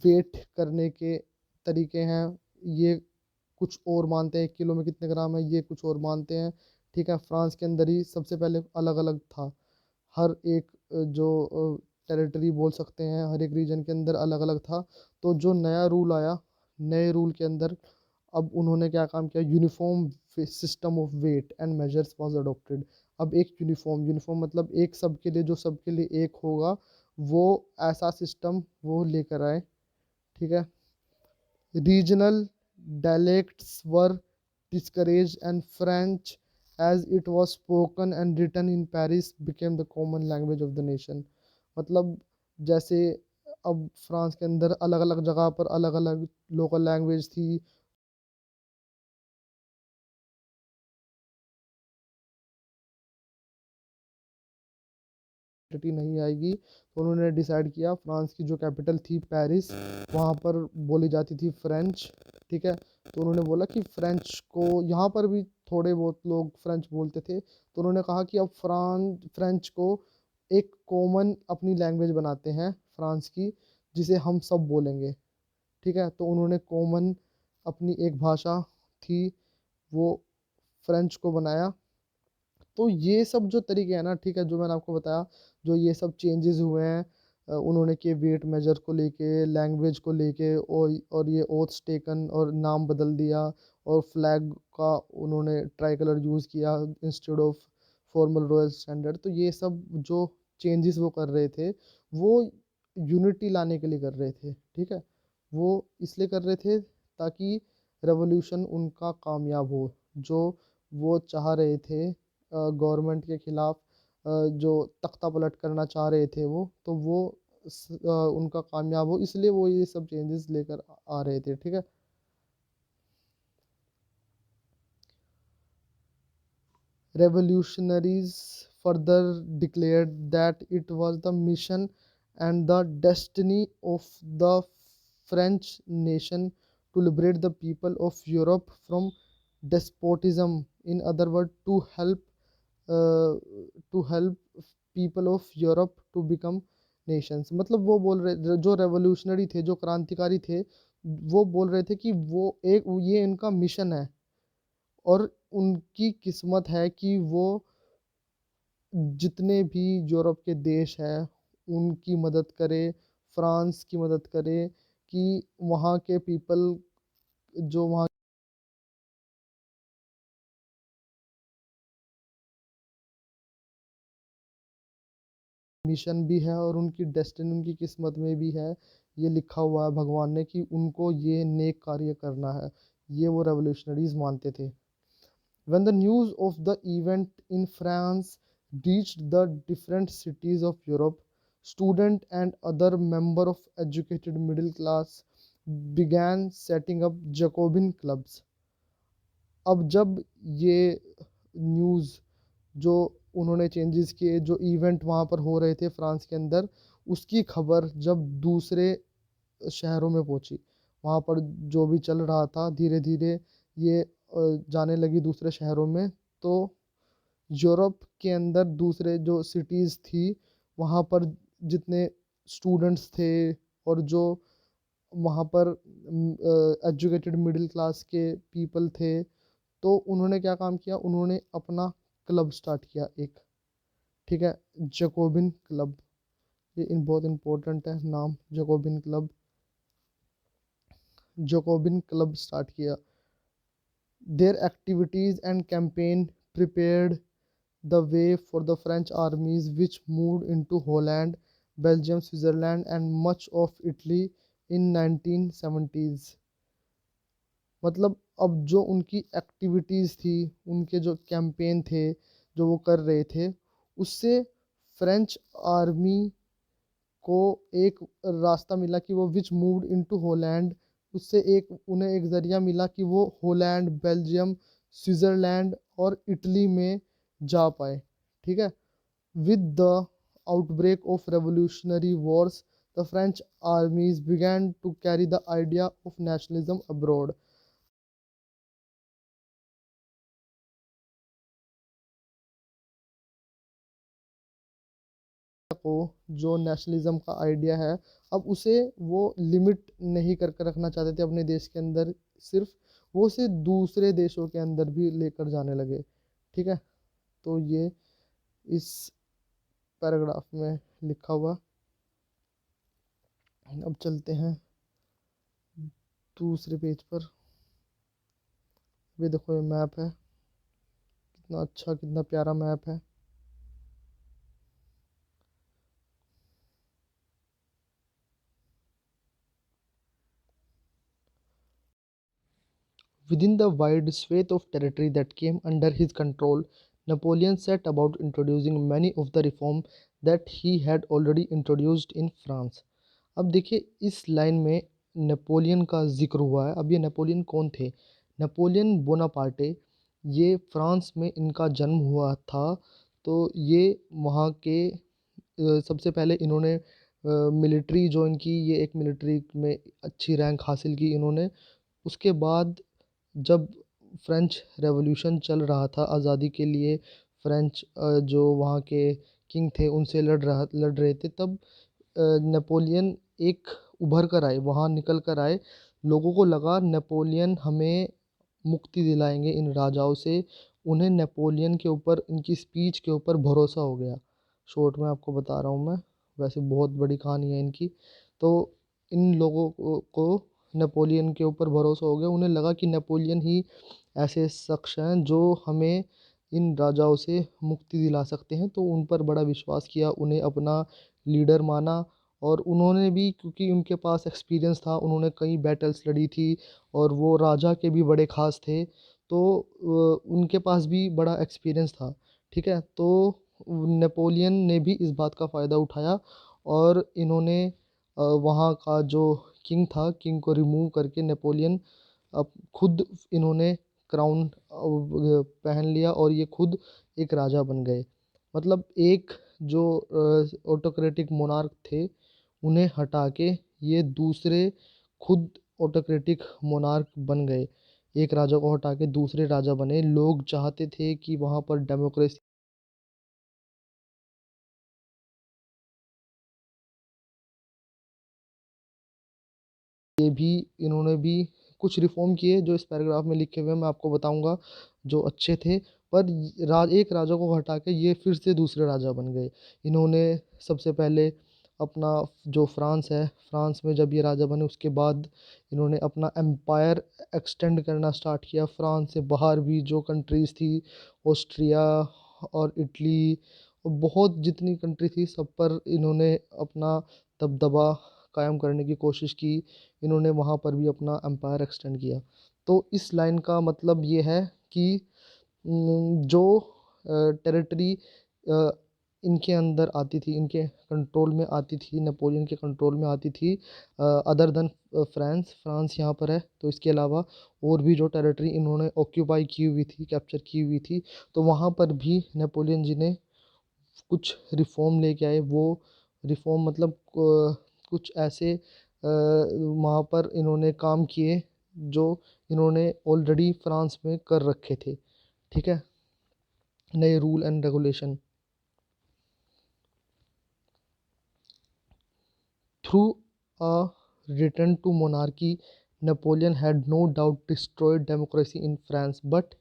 वेट करने के तरीके हैं। ये कुछ और मानते हैं 1 किलो में कितने ग्राम है, ये कुछ और मानते हैं। ठीक है, फ्रांस के अंदर ही सबसे पहले अलग अलग था। हर एक जो टेरिटरी बोल सकते हैं, हर एक रीजन के अंदर अलग अलग था। तो जो नया रूल आया, नए रूल के अंदर अब उन्होंने क्या काम किया, uniform system of weight and measures was adopted. अब एक यूनिफॉर्म, यूनिफॉर्म मतलब एक सबके लिए, जो सबके लिए एक होगा, वो ऐसा सिस्टम वो लेकर आए। ठीक है, regional dialects were discouraged and French, as it was spoken and written in Paris, became the common language of the nation। मतलब जैसे अब फ्रांस के अंदर अलग अलग जगह पर अलग अलग लोकल लैंग्वेज थी, नहीं आएगी, तो उन्होंने डिसाइड किया फ्रांस की जो कैपिटल थी पेरिस, वहाँ पर बोली जाती थी फ्रेंच। ठीक है, तो उन्होंने बोला कि फ्रेंच को, यहाँ पर भी थोड़े बहुत लोग फ्रेंच बोलते थे, तो उन्होंने कहा कि अब फ्रेंच को एक कॉमन अपनी लैंग्वेज बनाते हैं फ्रांस की, जिसे हम सब बोलेंगे। ठीक है, तो उन्होंने कॉमन अपनी एक भाषा थी, वो फ्रेंच को बनाया। तो ये सब जो तरीके हैं ना, ठीक है, जो मैंने आपको बताया, जो ये सब चेंजेस हुए हैं, उन्होंने किए वेट मेजर को लेके, लैंग्वेज को लेके, और ये ओथ्स टेकन और नाम बदल दिया, और फ्लैग का उन्होंने ट्राई कलर यूज़ किया instead of formal royal standard. तो ये सब जो चेंजेस वो कर रहे थे, वो यूनिटी लाने के लिए कर रहे थे। ठीक है, वो इसलिए कर रहे थे ताकि रेवोल्यूशन उनका कामयाब हो। जो वो चाह रहे थे गवर्नमेंट के खिलाफ, जो तख्ता पलट करना चाह रहे थे वो, तो वो उनका कामयाब हो, इसलिए वो ये सब चेंजेस लेकर आ रहे थे। ठीक है, revolutionaries further declared that it was the mission and the destiny of the French nation to liberate the people of Europe from despotism. In other words, uh, to help people of Europe to become nations। मतलब वो बोल रहे, जो रेवोल्यूशनरी थे, जो क्रांतिकारी थे, वो बोल रहे थे कि वो एक ये इनका मिशन है, और उनकी किस्मत है कि वो जितने भी यूरोप के देश हैं उनकी मदद करे, फ्रांस की मदद करे, कि वहाँ के पीपल, जो वहाँ मिशन भी है और उनकी डेस्टिनी, उनकी किस्मत में भी है, ये लिखा हुआ है भगवान ने कि उनको ये नेक कार्य करना है। ये वो रेवोल्यूशनरीज मानते थे। When the news of the event in France reached the different cities of Europe, students and other members of educated middle class began setting up Jacobin clubs। अब जब ये न्यूज़, जो उन्होंने चेंजेस किए, जो इवेंट वहाँ पर हो रहे थे फ्रांस के अंदर, उसकी खबर जब दूसरे शहरों में पहुंची, वहाँ पर जो भी चल रहा था, धीरे धीरे ये जाने लगी दूसरे शहरों में। तो यूरोप के अंदर दूसरे जो सिटीज़ थी, वहाँ पर जितने स्टूडेंट्स थे, और जो वहाँ पर एजुकेटेड मिडिल क्लास के पीपल थे, तो उन्होंने क्या काम किया, उन्होंने अपना क्लब स्टार्ट किया एक। ठीक है, जकोबिन क्लब, ये बहुत इम्पोर्टेंट है नाम, जकोबिन क्लब। जकोबिन क्लब स्टार्ट किया। Their activities and campaign prepared the way for the French armies which moved into Holland, Belgium, Switzerland and much of Italy in 1970s। मतलब अब जो उनकी एक्टिविटीज़ थी, उनके जो कैंपेन थे, जो वो कर रहे थे, उससे फ्रेंच आर्मी को एक रास्ता मिला कि वो विच मूव्ड इनटू होलैंड। उससे एक उन्हें एक ज़रिया मिला कि वो होलैंड, बेल्जियम, स्विट्ज़रलैंड और इटली में जा पाए। ठीक है, with the outbreak of revolutionary wars the French armies began to carry the idea of nationalism abroad. को जो नेशनलिज्म का आइडिया है, अब उसे वो लिमिट नहीं करके रखना चाहते थे अपने देश के अंदर सिर्फ, वो उसे दूसरे देशों के अंदर भी लेकर जाने लगे। ठीक है, तो ये इस पैराग्राफ में लिखा हुआ। अब चलते हैं दूसरे पेज पर। ये देखो, ये मैप है, कितना अच्छा, कितना प्यारा मैप है। Within the wide swathe of territory that came under his control, Napoleon set about introducing many of the reforms that he had already introduced in France। अब देखिए, इस लाइन में नेपोलियन का जिक्र हुआ है। अब ये नेपोलियन कौन थे? नेपोलियन बोनापार्टे, ये फ्रांस में इनका जन्म हुआ था। तो ये वहाँ के सबसे पहले इन्होंने मिलिट्री ज्वाइन की, ये एक मिलिट्री में अच्छी रैंक हासिल की इन्होंने। उसके बाद जब फ्रेंच रेवोल्यूशन चल रहा था आज़ादी के लिए, फ्रेंच जो वहाँ के किंग थे उनसे लड़ रहे थे, तब नेपोलियन एक उभर कर आए, वहाँ निकल कर आए। लोगों को लगा नेपोलियन हमें मुक्ति दिलाएंगे इन राजाओं से। उन्हें नेपोलियन के ऊपर, इनकी स्पीच के ऊपर भरोसा हो गया। शॉर्ट में आपको बता रहा हूँ मैं, वैसे बहुत बड़ी कहानी है इनकी। तो इन लोगों को नेपोलियन के ऊपर भरोसा हो गया। उन्हें लगा कि नेपोलियन ही ऐसे शख्स हैं जो हमें इन राजाओं से मुक्ति दिला सकते हैं। तो उन पर बड़ा विश्वास किया, उन्हें अपना लीडर माना। और उन्होंने भी, क्योंकि उनके पास एक्सपीरियंस था, उन्होंने कई बैटल्स लड़ी थी और वो राजा के भी बड़े खास थे। तो उनके पास भी बड़ा एक्सपीरियंस था। ठीक है, तो नेपोलियन ने भी इस बात का फ़ायदा उठाया और इन्होंने वहाँ का जो किंग था, किंग को रिमूव करके नेपोलियन अब खुद, इन्होंने क्राउन पहन लिया और ये खुद एक राजा बन गए। मतलब एक जो ऑटोक्रेटिक मोनार्क थे, उन्हें हटा के ये दूसरे खुद ऑटोक्रेटिक मोनार्क बन गए। एक राजा को हटा के दूसरे राजा बने। लोग चाहते थे कि वहाँ पर डेमोक्रेसी ये भी, इन्होंने भी कुछ रिफॉर्म किए जो इस पैराग्राफ में लिखे हुए हैं, मैं आपको बताऊंगा, जो अच्छे थे। पर एक राजा को हटा के ये फिर से दूसरे राजा बन गए। इन्होंने सबसे पहले अपना जो फ्रांस है, फ्रांस में जब ये राजा बने उसके बाद इन्होंने अपना एम्पायर एक्सटेंड करना स्टार्ट किया। फ्रांस से बाहर भी जो कंट्रीज़ थी, ऑस्ट्रिया और इटली और बहुत जितनी कंट्री थी, सब पर इन्होंने अपना दबदबा कायम करने की कोशिश की। इन्होंने वहाँ पर भी अपना एम्पायर एक्सटेंड किया। तो इस लाइन का मतलब ये है कि जो टेरिटरी इनके अंदर आती थी, इनके कंट्रोल में आती थी, नेपोलियन के कंट्रोल में आती थी, अदर देन फ्रांस, फ्रांस यहाँ पर है, तो इसके अलावा और भी जो टेरिटरी इन्होंने ऑक्यूपाई की हुई थी, कैप्चर की हुई थी, तो वहाँ पर भी नेपोलियन जी ने कुछ रिफॉर्म लेके आए। वो रिफॉर्म मतलब कुछ ऐसे वहाँ पर इन्होंने काम किए जो इन्होंने ऑलरेडी फ्रांस में कर रखे थे। ठीक है, नए rule and regulation. Through a return to monarchy, Napoleon had no doubt destroyed democracy in France, but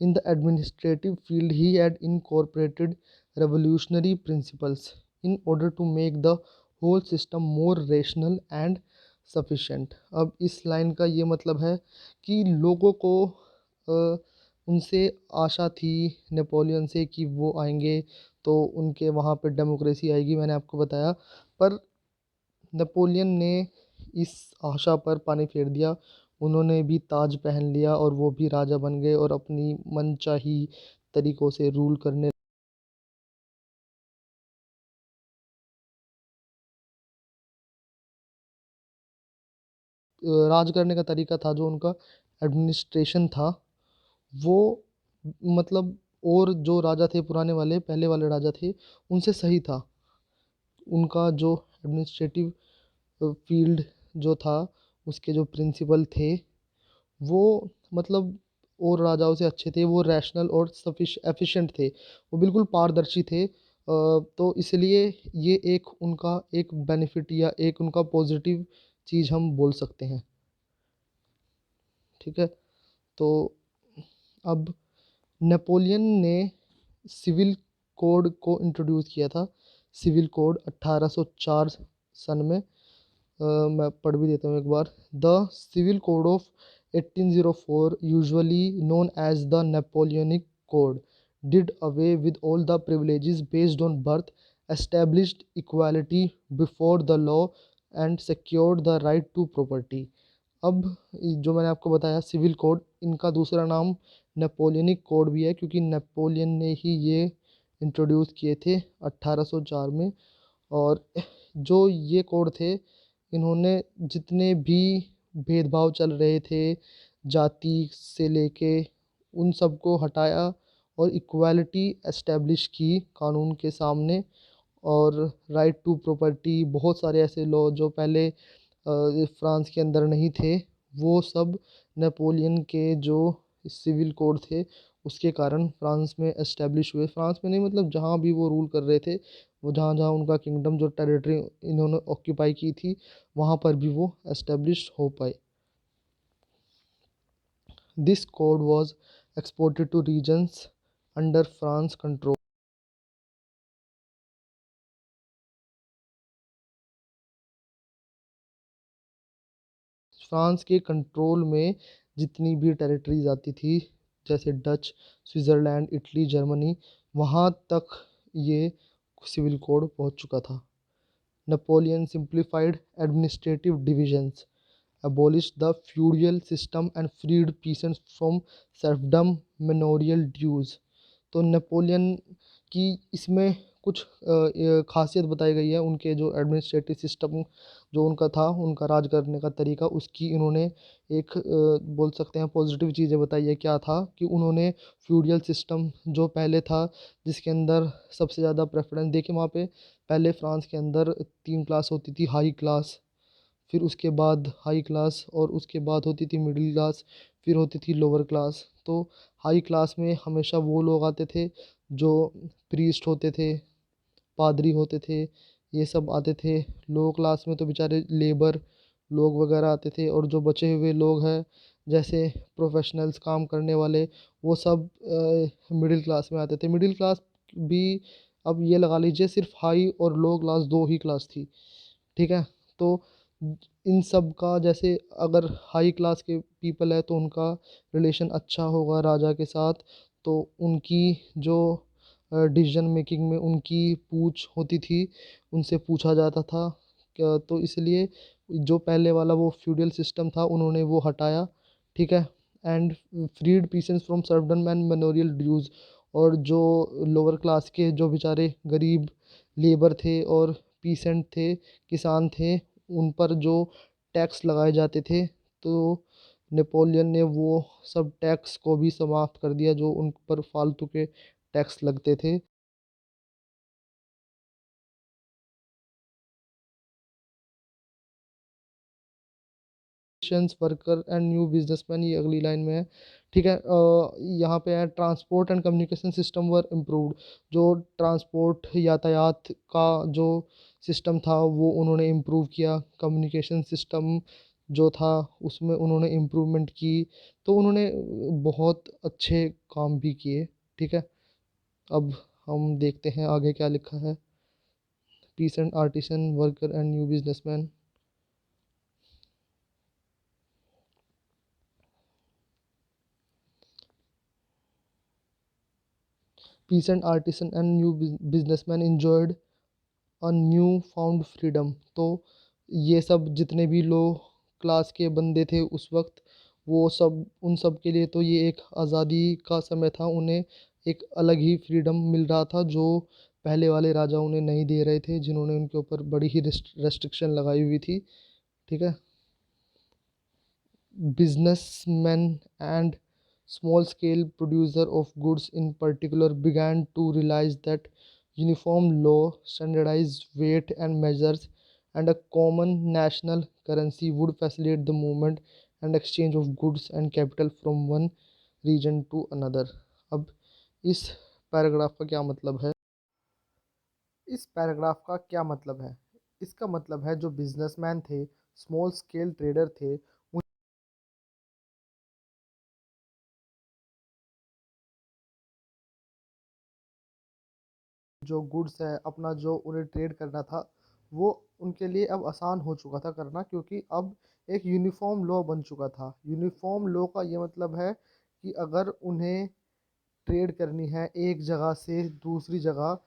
in the administrative field, he had incorporated revolutionary principles in order to make the whole system more rational and sufficient. अब इस लाइन का ये मतलब है कि लोगों को उनसे आशा थी नेपोलियन से कि वो आएंगे तो उनके वहाँ पे डेमोक्रेसी आएगी, मैंने आपको बताया। पर नेपोलियन ने इस आशा पर पानी फेर दिया। उन्होंने भी ताज पहन लिया और वो भी राजा बन गए और अपनी मनचाही तरीक़ों से रूल करने राज करने का तरीका था, जो उनका एडमिनिस्ट्रेशन था, वो मतलब और जो राजा थे पुराने वाले, पहले वाले राजा थे, उनसे सही था। उनका जो एडमिनिस्ट्रेटिव फील्ड जो था, उसके जो प्रिंसिपल थे, वो मतलब और राजाओं से अच्छे थे। वो रैशनल और एफिशिएंट थे, वो बिल्कुल पारदर्शी थे। तो इसलिए ये एक उनका एक बेनिफिट या एक उनका पॉजिटिव चीज़ हम बोल सकते हैं। ठीक है, तो अब नेपोलियन ने सिविल कोड को इंट्रोड्यूस किया था। सिविल कोड 1804 सन में। मैं पढ़ भी देता हूँ एक बार। The civil code of 1804, usually known as the Napoleonic code, did away with all the privileges based on birth, established equality before the law and secured the right to property. अब जो मैंने आपको बताया सिविल कोड, इनका दूसरा नाम नेपोलियनिक कोड भी है, क्योंकि नेपोलियन ने ही ये इंट्रोड्यूस किए थे 1804 में। और जो ये कोड थे, इन्होंने जितने भी भेदभाव चल रहे थे जाति से लेके, उन सबको हटाया और इक्वालिटी एस्टेब्लिश की कानून के सामने। और राइट टू प्रॉपर्टी, बहुत सारे ऐसे लॉ जो पहले फ्रांस के अंदर नहीं थे, वो सब नेपोलियन के जो सिविल कोड थे उसके कारण फ्रांस में एस्टेब्लिश हुए। फ्रांस में नहीं, मतलब जहाँ भी वो रूल कर रहे थे, वो जहाँ जहाँ उनका किंगडम जो टेरिटरी इन्होंने ऑक्यूपाई की थी वहाँ पर भी वो एस्टेब्लिश हो पाए। This code was exported two reasons under France control. France के कंट्रोल में जितनी भी टेरिटरीज आती थी, जैसे डच, स्विट्ज़रलैंड, इटली, जर्मनी, वहाँ तक ये सिविल कोड पहुँच चुका था। Napoleon simplified administrative divisions, abolished the feudal system and freed peasants from serfdom, manorial dues। तो नेपोलियन की इसमें कुछ खासियत बताई गई है। उनके जो एडमिनिस्ट्रेटिव सिस्टम जो उनका था, उनका राज करने का तरीका, उसकी इन्होंने एक बोल सकते हैं पॉजिटिव चीज़ें बताई है। क्या था कि उन्होंने फ्यूडल सिस्टम जो पहले था, जिसके अंदर सबसे ज़्यादा प्रेफरेंस देखिए वहाँ पे पहले फ्रांस के अंदर 3 क्लास होती थी, हाई क्लास, फिर उसके बाद हाई क्लास, और उसके बाद होती थी मिडिल क्लास, फिर होती थी लोअर क्लास। तो हाई क्लास में हमेशा वो लोग आते थे जो प्रीस्ट होते थे, पादरी होते थे, ये सब आते थे। लो क्लास में तो बेचारे लेबर लोग वगैरह आते थे, और जो बचे हुए लोग हैं जैसे प्रोफेशनल्स काम करने वाले, वो सब मिडिल क्लास में आते थे। मिडिल क्लास भी अब ये लगा लीजिए सिर्फ हाई और लो क्लास दो ही क्लास थी, ठीक है। तो इन सब का जैसे अगर हाई क्लास के पीपल है तो उनका रिलेशन अच्छा होगा राजा के साथ, तो उनकी जो डिसीजन मेकिंग में उनकी पूछ होती थी, उनसे पूछा जाता था। तो इसलिए जो पहले वाला वो फ्यूडल सिस्टम था उन्होंने वो हटाया, ठीक है। And freed peasants from serfdom and manorial dues, और जो लोअर क्लास के जो बेचारे गरीब लेबर थे और पीसेंट थे, किसान थे, उन पर जो टैक्स लगाए जाते थे, तो नेपोलियन ने वो सब टैक्स को भी समाप्त कर दिया जो उन पर फालतू के टैक्स लगते थे। वर्कर एंड न्यू बिजनेसमैन, ये अगली लाइन में है, ठीक है। यहाँ पे है transport and communication system were improved. जो ट्रांसपोर्ट यातायात का जो सिस्टम था वो उन्होंने इम्प्रूव किया। कम्युनिकेशन सिस्टम जो था उसमें उन्होंने इम्प्रूवमेंट की। तो उन्होंने बहुत अच्छे काम भी किए, ठीक है। अब हम देखते हैं आगे क्या लिखा है। Pheasant, artisan, worker and new businessman. Pheasant, artisan and new businessman enjoyed a new found freedom. तो ये सब जितने भी लो क्लास के बंदे थे उस वक्त, वो सब उन सब के लिए तो ये एक आज़ादी का समय था। उन्हें एक अलग ही फ्रीडम मिल रहा था जो पहले वाले राजा उन्हें नहीं दे रहे थे, जिन्होंने उनके ऊपर बड़ी ही रेस्ट्रिक्शन लगाई हुई थी, ठीक है। Businessmen and small-scale producer of goods in particular began to realize that uniform law, standardized weight and measures, and a common national currency would facilitate the movement and exchange of goods and capital from one region to another। अब इस पैराग्राफ का क्या मतलब है? इस पैराग्राफ का क्या मतलब है? इसका मतलब है जो बिजनेसमैन थे, स्मॉल स्केल ट्रेडर थे, जो गुड्स है अपना जो उन्हें ट्रेड करना था, वो उनके लिए अब आसान हो चुका था करना, क्योंकि अब एक यूनिफॉर्म लॉ बन चुका था। यूनिफॉर्म लॉ का ये मतलब है कि अगर उन्हें ट्रेड करनी है एक जगह से दूसरी जगह,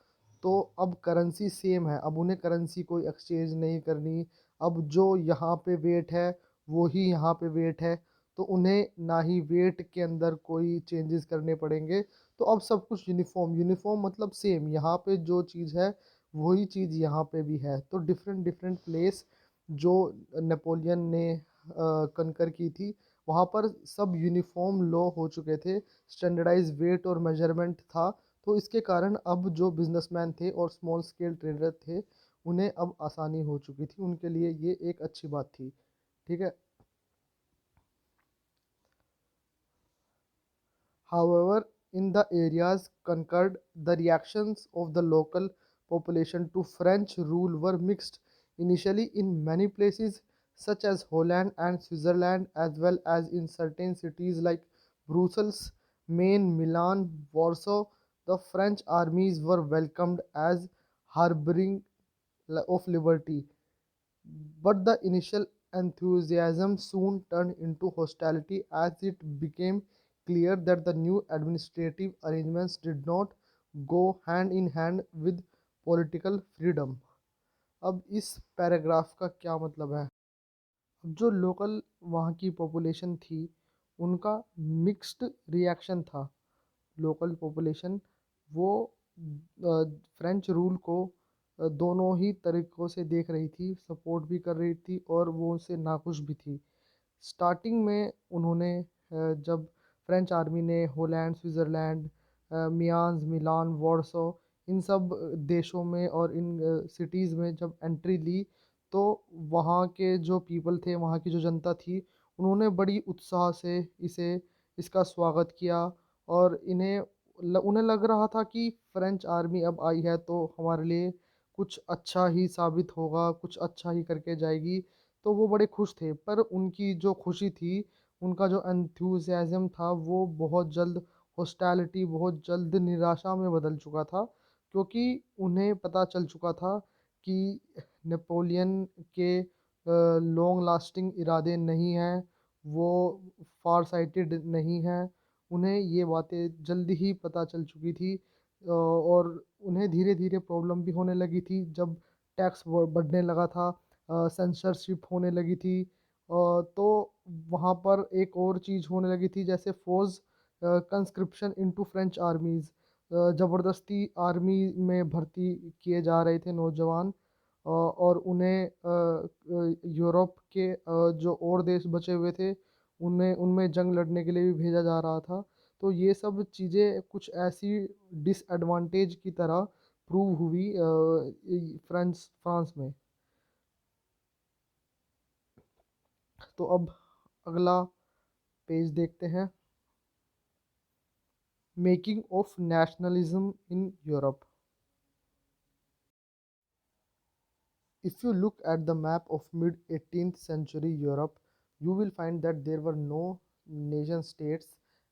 तो अब करेंसी सेम है, अब उन्हें करेंसी कोई एक्सचेंज नहीं करनी। अब जो यहाँ पे वेट है वो ही यहाँ पे वेट है, तो उन्हें ना ही वेट के अंदर कोई चेंजेस करने पड़ेंगे। तो अब सब कुछ यूनिफॉर्म, यूनिफॉर्म मतलब सेम, यहाँ पे जो चीज़ है वही चीज़ यहाँ पे भी है। तो डिफरेंट डिफरेंट प्लेस जो नेपोलियन ने कंकर की थी, वहाँ पर सब यूनिफॉर्म लॉ हो चुके थे, स्टैंडर्डाइज वेट और मेजरमेंट था। तो इसके कारण अब जो बिजनेसमैन थे और स्मॉल स्केल ट्रेडर थे, उन्हें अब आसानी हो चुकी थी, उनके लिए ये एक अच्छी बात थी, ठीक है। However, in the areas conquered, the reactions of the local population to French rule were mixed. Initially, in many places, such as Holland and Switzerland, as well as in certain cities like Brussels, Maine, Milan, Warsaw, the French armies were welcomed as harboring of liberty. But the initial enthusiasm soon turned into hostility as it became clear that the new administrative arrangements did not go hand in hand with political freedom. अब इस पैराग्राफ का क्या मतलब है? अब जो लोकल वहाँ की पॉपुलेशन थी उनका मिक्स्ड रिएक्शन था। लोकल पॉपुलेशन वो फ्रेंच रूल को दोनों ही तरीक़ों से देख रही थी, सपोर्ट भी कर रही थी और वो उससे नाखुश भी थी। स्टार्टिंग में उन्होंने जब फ्रेंच आर्मी ने होलैंड, स्विट्ज़रलैंड, मियान्स, मिलान, वार्सो इन सब देशों में और इन सिटीज़ में जब एंट्री ली, तो वहाँ के जो पीपल थे, वहाँ की जो जनता थी, उन्होंने बड़ी उत्साह से इसका स्वागत किया और उन्हें लग रहा था कि फ्रेंच आर्मी अब आई है तो हमारे लिए कुछ अच्छा ही साबित होगा, कुछ अच्छा ही करके जाएगी। तो वो बड़े खुश थे, पर उनकी जो खुशी थी, उनका जो एंथुसियाज़्म था, वो बहुत जल्द हॉस्टैलिटी, बहुत जल्द निराशा में बदल चुका था, क्योंकि उन्हें पता चल चुका था कि नेपोलियन के लॉन्ग लास्टिंग इरादे नहीं हैं, वो फार साइटेड नहीं हैं। उन्हें ये बातें जल्दी ही पता चल चुकी थी और उन्हें धीरे-धीरे प्रॉब्लम भी होने लगी थी जब टैक्स बढ़ने लगा था, सेंसरशिप होने लगी थी। तो वहाँ पर एक और चीज़ होने लगी थी जैसे force conscription into French armies, ज़बरदस्ती आर्मी में भर्ती किए जा रहे थे नौजवान और उन्हें यूरोप के जो और देश बचे हुए थे उनमें उनमें जंग लड़ने के लिए भी भेजा जा रहा था। तो ये सब चीज़ें कुछ ऐसी डिसएडवांटेज की तरह प्रूव हुई फ्रांस में। तो अब अगला पेज देखते हैं। Making of nationalism in Europe. If you look at the map of mid 18th century Europe, you will find that there were no nation states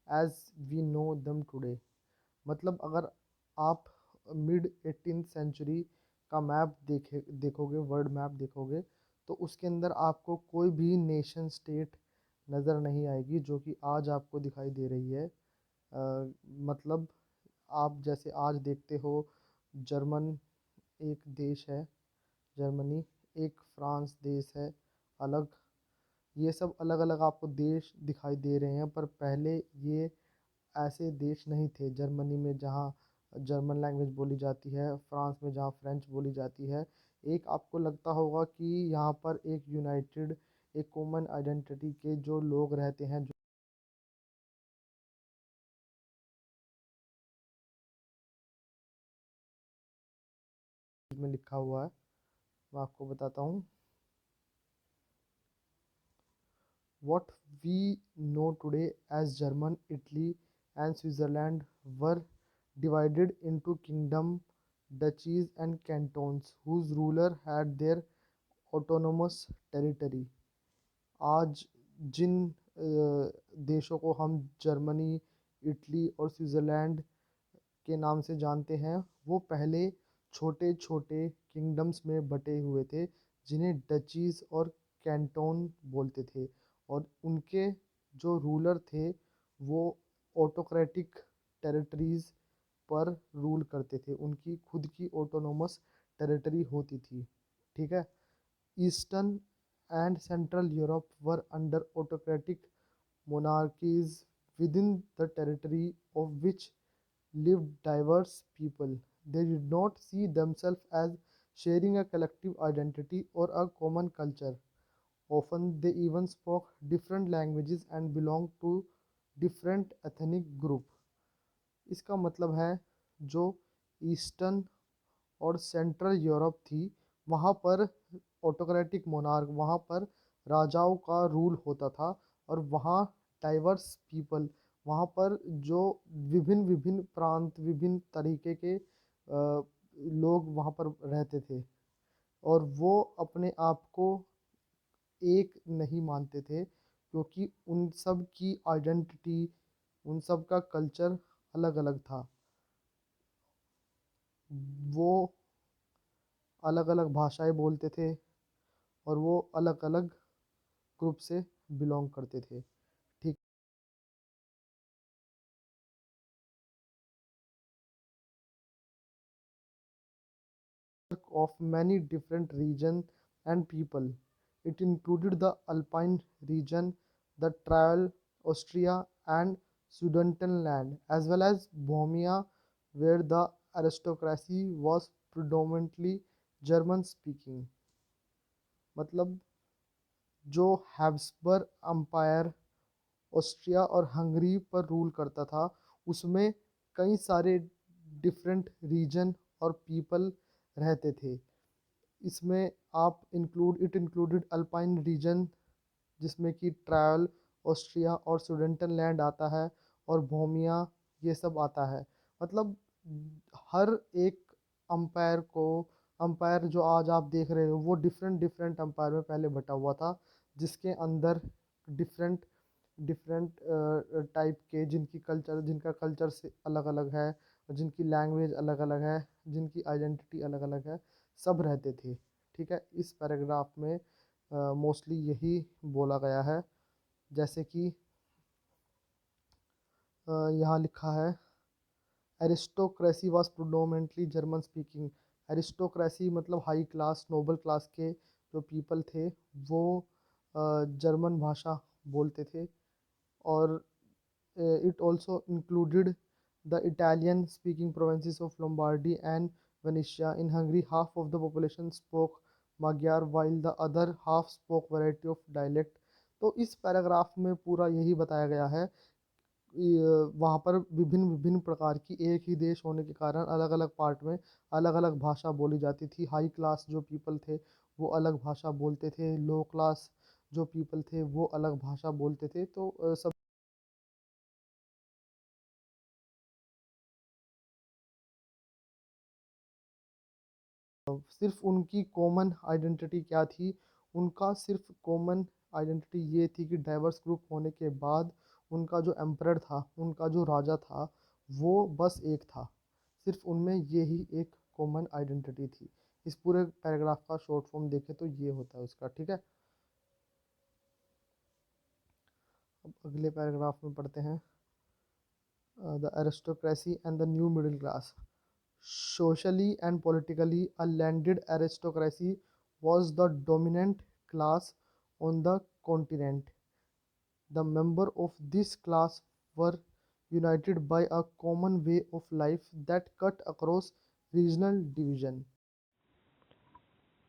as we know them today. मतलब अगर आप मिड 18th सेंचुरी का मैप देखोगे, वर्ल्ड मैप देखोगे, तो उसके अंदर आपको कोई भी नेशन स्टेट नज़र नहीं आएगी जो कि आज आपको दिखाई दे रही है। मतलब आप जैसे आज देखते हो, जर्मन एक देश है, जर्मनी, एक फ्रांस देश है अलग। ये सब अलग अलग आपको देश दिखाई दे रहे हैं, पर पहले ये ऐसे देश नहीं थे। जर्मनी में जहाँ जर्मन लैंग्वेज बोली जाती है, फ्रांस में जहाँ फ्रेंच बोली जाती है, एक आपको लगता होगा कि यहाँ पर एक यूनाइटेड, एक कॉमन आइडेंटिटी के जो लोग रहते हैं, जो में लिखा हुआ है मैं आपको बताता हूँ। What we know today as German, Italy, and Switzerland were divided into kingdom, duchies, and cantons, whose ruler had their autonomous territory. आज जिन देशों को हम जर्मनी, इटली और स्विट्ज़रलैंड के नाम से जानते हैं, वो पहले छोटे छोटे किंगडम्स में बटे हुए थे, जिन्हें डचीज़ और कैंटोन बोलते थे। और उनके जो रूलर थे वो ऑटोक्रेटिक टेरिटरीज़ पर रूल करते थे, उनकी खुद की ऑटोनोमस टेरिटरी होती थी। ठीक है। Eastern and central Europe were under autocratic monarchies within the territory of which lived diverse people. They did not see themselves as sharing a collective identity or a common culture. Often they even spoke different languages and belonged to different ethnic group. इसका मतलब है जो ईस्टर्न और सेंट्रल यूरोप थी, वहाँ पर ऑटोक्रेटिक मोनार्क, वहाँ पर राजाओं का रूल होता था और वहाँ डाइवर्स पीपल, वहाँ पर जो विभिन्न विभिन्न प्रांत, विभिन्न तरीके के लोग वहाँ पर रहते थे और वो अपने आप को एक नहीं मानते थे क्योंकि उन सब की आइडेंटिटी, उन सब का कल्चर अलग अलग था। वो अलग अलग भाषाएं बोलते थे और वो अलग अलग ग्रुप से बिलोंग करते थे। ठीक। Of many different regions and people. It included the Alpine region, the Tyrol, Austria, and Sudetenland, as well as Bohemia, where the aristocracy was predominantly German speaking. मतलब जो हैब्सबर्ग अम्पायर ऑस्ट्रिया और हंगरी पर रूल करता था, उसमें कई सारे डिफरेंट रीजन और पीपल रहते थे। इसमें आप इंक्लूडेड अल्पाइन रीजन, जिसमें कि ट्रायल, ऑस्ट्रिया और सुडेंटनलैंड आता है, और बोहेमिया, ये सब आता है। मतलब हर एक अंपायर को, अंपायर जो आज आप देख रहे हो, वो डिफरेंट डिफरेंट अंपायर में पहले बटा हुआ था, जिसके अंदर डिफरेंट डिफरेंट टाइप के, जिनका कल्चर से अलग अलग है, जिनकी लैंग्वेज अलग अलग है, जिनकी आइडेंटिटी अलग अलग है, सब रहते थे। ठीक है, इस पैराग्राफ में मोस्टली यही बोला गया है। जैसे कि यहाँ लिखा है, aristocracy was predominantly German speaking. Aristocracy मतलब हाई क्लास, नोबल क्लास के जो पीपल थे, वो जर्मन भाषा बोलते थे। और it also included the Italian speaking provinces of Lombardy and Venetia. In Hungary, half of the population spoke Magyar while the other half spoke variety of dialect. तो इस पैराग्राफ में पूरा यही बताया गया है। वहाँ पर विभिन्न विभिन्न प्रकार की, एक ही देश होने के कारण अलग अलग पार्ट में अलग अलग भाषा बोली जाती थी। हाई क्लास जो पीपल थे वो अलग भाषा बोलते थे, लो क्लास जो पीपल थे वो अलग भाषा बोलते थे। तो सब सिर्फ उनकी कॉमन आइडेंटिटी क्या थी, उनका सिर्फ कॉमन आइडेंटिटी ये थी कि डाइवर्स ग्रुप होने के बाद उनका जो एम्परर था, उनका जो राजा था, वो बस एक था। सिर्फ उनमें ये ही एक कॉमन आइडेंटिटी थी। इस पूरे पैराग्राफ का शॉर्ट फॉर्म देखें तो ये होता है उसका। ठीक है, अब अगले पैराग्राफ में पढ़ते हैं। The aristocracy and the new middle class. Socially and politically, a landed aristocracy was the dominant class on the continent. The members of this class were united by a common way of life that cut across regional division.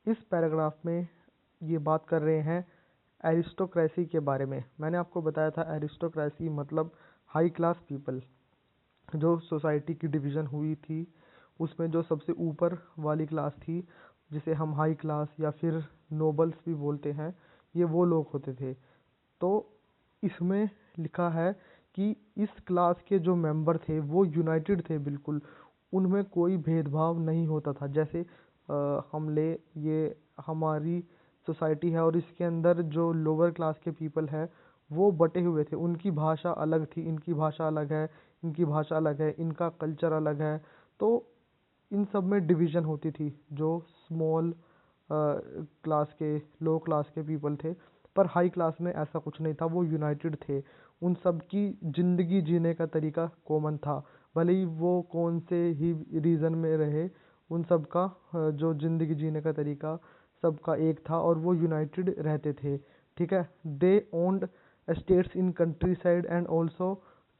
इस पैराग्राफ में ये बात कर रहे हैं एरिस्टोक्रेसी के बारे में। मैंने आपको बताया था एरिस्टोक्रेसी मतलब हाई क्लास पीपल। जो सोसाइटी की डिवीज़न हुई थी, उसमें जो सबसे ऊपर वाली क्लास थी, जिसे हम हाई क्लास या फिर नोबल्स भी बोलते हैं, ये वो लोग होते थे। तो इसमें लिखा है कि इस क्लास के जो मेंबर थे वो यूनाइटेड थे बिल्कुल, उनमें कोई भेदभाव नहीं होता था। जैसे हम ले ये हमारी सोसाइटी है और इसके अंदर जो लोअर क्लास के पीपल हैं वो बटे हुए थे, उनकी भाषा अलग थी, इनकी भाषा अलग है, इनकी भाषा अलग है, इनका कल्चर अलग है। तो इन सब में डिवीज़न होती थी। जो स्मॉल क्लास के, लो क्लास के पीपल थे, पर हाई क्लास में ऐसा कुछ नहीं था, वो यूनाइटेड थे। उन सब की ज़िंदगी जीने का तरीका कॉमन था, भले ही वो कौन से ही रीजन में रहे, उन सब का जो ज़िंदगी जीने का तरीका सबका एक था और वो यूनाइटेड रहते थे। ठीक है, दे owned estates in countryside and also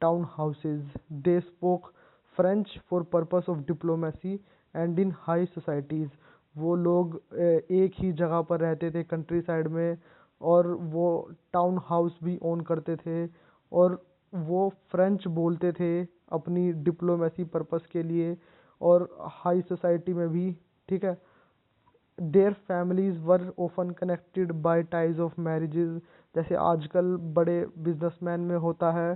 town houses. They spoke French for purpose of diplomacy and in high societies. वो लोग एक ही जगह पर रहते थे कंट्री साइड में, और वो टाउन हाउस भी ओन करते थे, और वो फ्रेंच बोलते थे अपनी डिप्लोमेसी पर्पस के लिए, और हाई सोसाइटी में भी। ठीक है, their families were often connected by ties of marriages. जैसे आजकल बड़े बिजनेसमैन में होता है,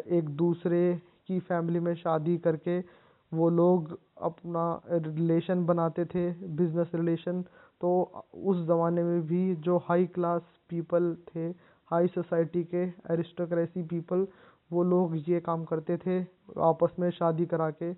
एक दूसरे की फैमिली में शादी करके वो लोग अपना रिलेशन बनाते थे, बिजनेस रिलेशन। तो उस ज़माने में भी जो हाई क्लास पीपल थे, हाई सोसाइटी के एरिस्टोक्रेसी पीपल, वो लोग ये काम करते थे आपस में शादी करा के।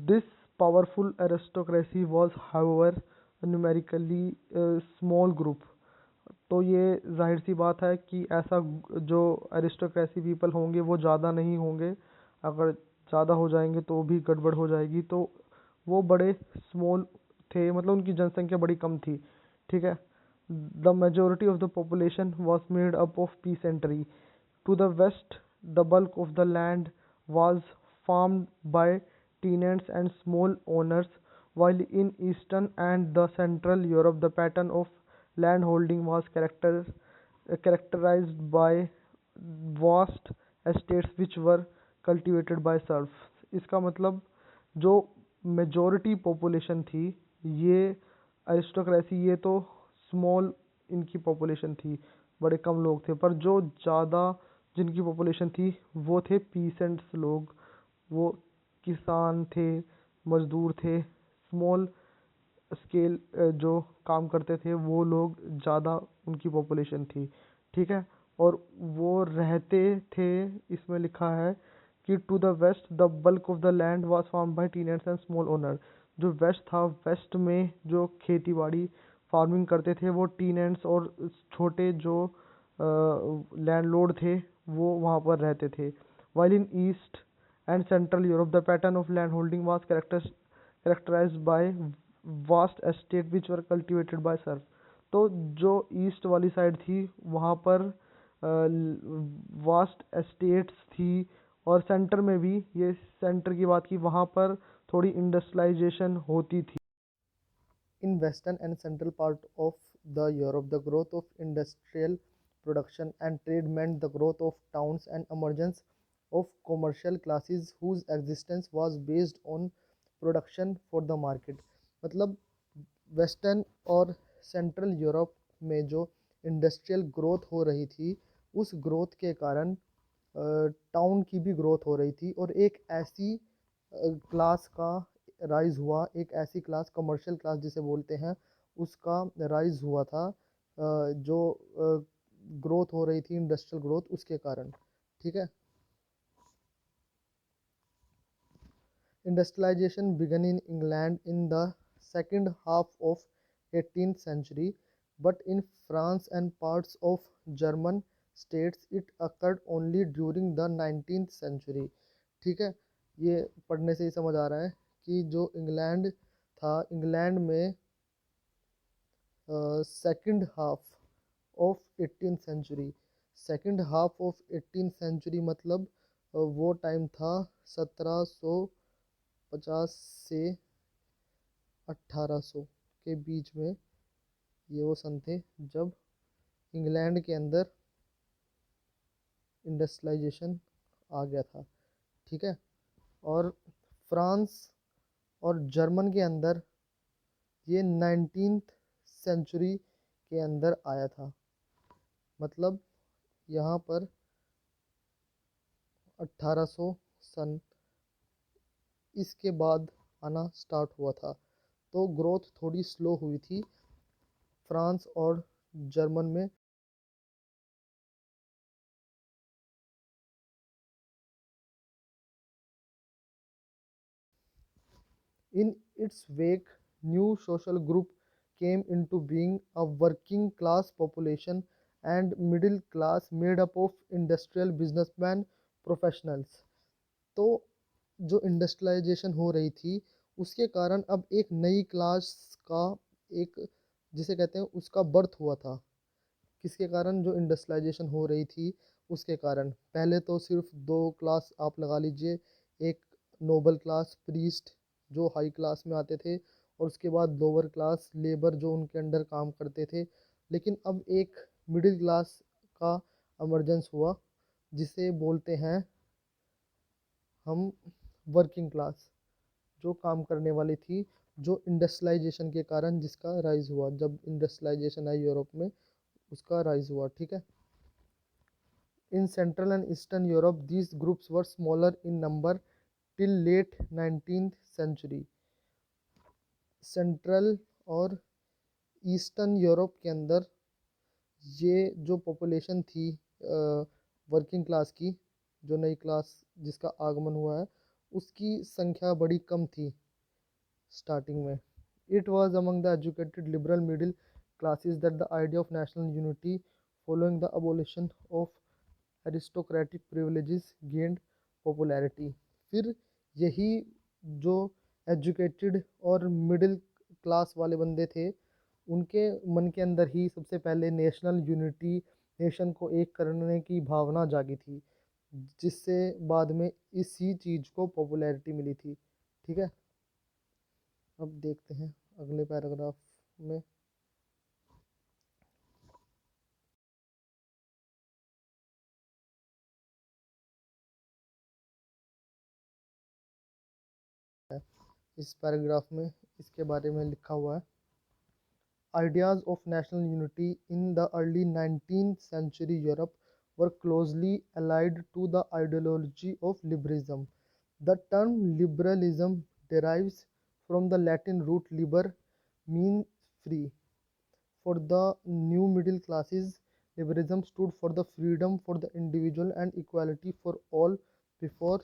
This powerful aristocracy was, however, numerically a small group. तो ये जाहिर सी बात है कि ऐसा जो अरिस्टोक्रेसी पीपल होंगे वो ज़्यादा नहीं होंगे। अगर ज़्यादा हो जाएंगे तो भी गड़बड़ हो जाएगी। तो वो बड़े स्मॉल थे, मतलब उनकी जनसंख्या बड़ी कम थी। ठीक है। The majority of the population was made up of peasantry. To the west, the bulk of the land was farmed by tenants and small owners, while in eastern and the central Europe, the pattern of landholding was characterized by vast estates which were cultivated by serfs. इसका मतलब जो मेजॉरिटी पॉपुलेशन थी, ये अरिस्टोक्रेसी, ये तो स्मॉल इनकी पॉपुलेशन थी, बड़े कम लोग थे। पर जो ज़्यादा जिनकी पॉपुलेशन थी वो थे पीसेंट्स लोग। वो किसान थे, मजदूर थे, स्मॉल स्केल जो काम करते थे वो लोग ज़्यादा उनकी पॉपुलेशन थी। ठीक है। और वो रहते थे, इसमें लिखा है कि to the west the bulk of the land was farm by tenants and small owner. जो वेस्ट था, वेस्ट में जो खेती बाड़ी फार्मिंग करते थे वो टीनेंट्स और छोटे जो लैंडलॉर्ड थे वो वहाँ पर रहते थे। While in east and central Europe the pattern of land holding was characterised by vast estate which were cultivated by serf. तो जो ईस्ट वाली साइड थी वहाँ पर वास्ट एस्टेट्स थी, और सेंटर में भी, ये सेंटर की बात की, वहाँ पर थोड़ी इंडस्ट्रियलाइजेशन होती थी। In western and central part of the Europe, the growth of industrial production and trade meant the growth of towns and emergence of commercial classes whose existence was based on production for the market. मतलब वेस्टर्न और सेंट्रल यूरोप में जो इंडस्ट्रियल ग्रोथ हो रही थी, उस ग्रोथ के कारण टाउन की भी ग्रोथ हो रही थी, और एक ऐसी क्लास का राइज हुआ, एक ऐसी क्लास, कमर्शियल क्लास जिसे बोलते हैं, उसका राइज हुआ था जो ग्रोथ हो रही थी, इंडस्ट्रियल ग्रोथ, उसके कारण। ठीक है। Industrialization began in England in the second half of 18th century, but in France and parts of German states it occurred only during the 19th century. ठीक है। ये पढ़ने से ही समझ आ रहा है कि जो इंग्लैंड था, इंग्लैंड में second half of 18th century, second half of 18th century मतलब वो टाइम था 1750 से 1800 के बीच में। ये वो सन थे जब इंग्लैंड के अंदर इंडस्ट्रियलाइजेशन आ गया था। ठीक है। और फ्रांस और जर्मन के अंदर ये 19th सेंचुरी के अंदर आया था। मतलब यहाँ पर 1800 सन इसके बाद आना स्टार्ट हुआ था। तो ग्रोथ थोड़ी स्लो हुई थी फ्रांस और जर्मन में। In its wake, new social group came into being, a working class population and middle class made up of industrial businessmen professionals। तो जो इंडस्ट्रियलाइजेशन हो रही थी उसके कारण अब एक नई क्लास का, एक जिसे कहते हैं, उसका बर्थ हुआ था। किसके कारण? जो इंडस्ट्रियलाइजेशन हो रही थी उसके कारण। पहले तो सिर्फ दो क्लास आप लगा लीजिए, एक नोबल क्लास प्रीस्ट जो हाई क्लास में आते थे, और उसके बाद लोअर क्लास लेबर जो उनके अंडर काम करते थे। लेकिन अब एक मिडिल क्लास का एमर्जेंस हुआ जिसे बोलते हैं हम वर्किंग क्लास, जो काम करने वाली थी, जो इंडस्ट्रियलाइजेशन के कारण जिसका राइज हुआ, जब इंडस्ट्रियलाइजेशन आई यूरोप में उसका राइज हुआ। ठीक है। In central and eastern Europe these groups were smaller in number till late 19th century. Central और ईस्टर्न यूरोप के अंदर ये जो पॉपुलेशन थी वर्किंग क्लास की, जो नई क्लास जिसका आगमन हुआ है, उसकी संख्या बड़ी कम थी स्टार्टिंग में। It was among the educated liberal middle classes that the idea of national unity following the abolition of aristocratic privileges gained popularity. फिर यही जो एजुकेटेड और मिडिल क्लास वाले बंदे थे, उनके मन के अंदर ही सबसे पहले नेशनल यूनिटी, नेशन को एक करने की भावना जागी थी, जिससे बाद में इसी चीज़ को पॉपुलैरिटी मिली थी। ठीक है। अब देखते हैं अगले पैराग्राफ में। इस पैराग्राफ में इसके बारे में लिखा हुआ है। Ideas of national unity in the early 19th century Europe were closely allied to the ideology of liberalism. The term liberalism derives from the Latin root liber, means free. For the new middle classes, liberalism stood for the freedom for the individual and equality for all before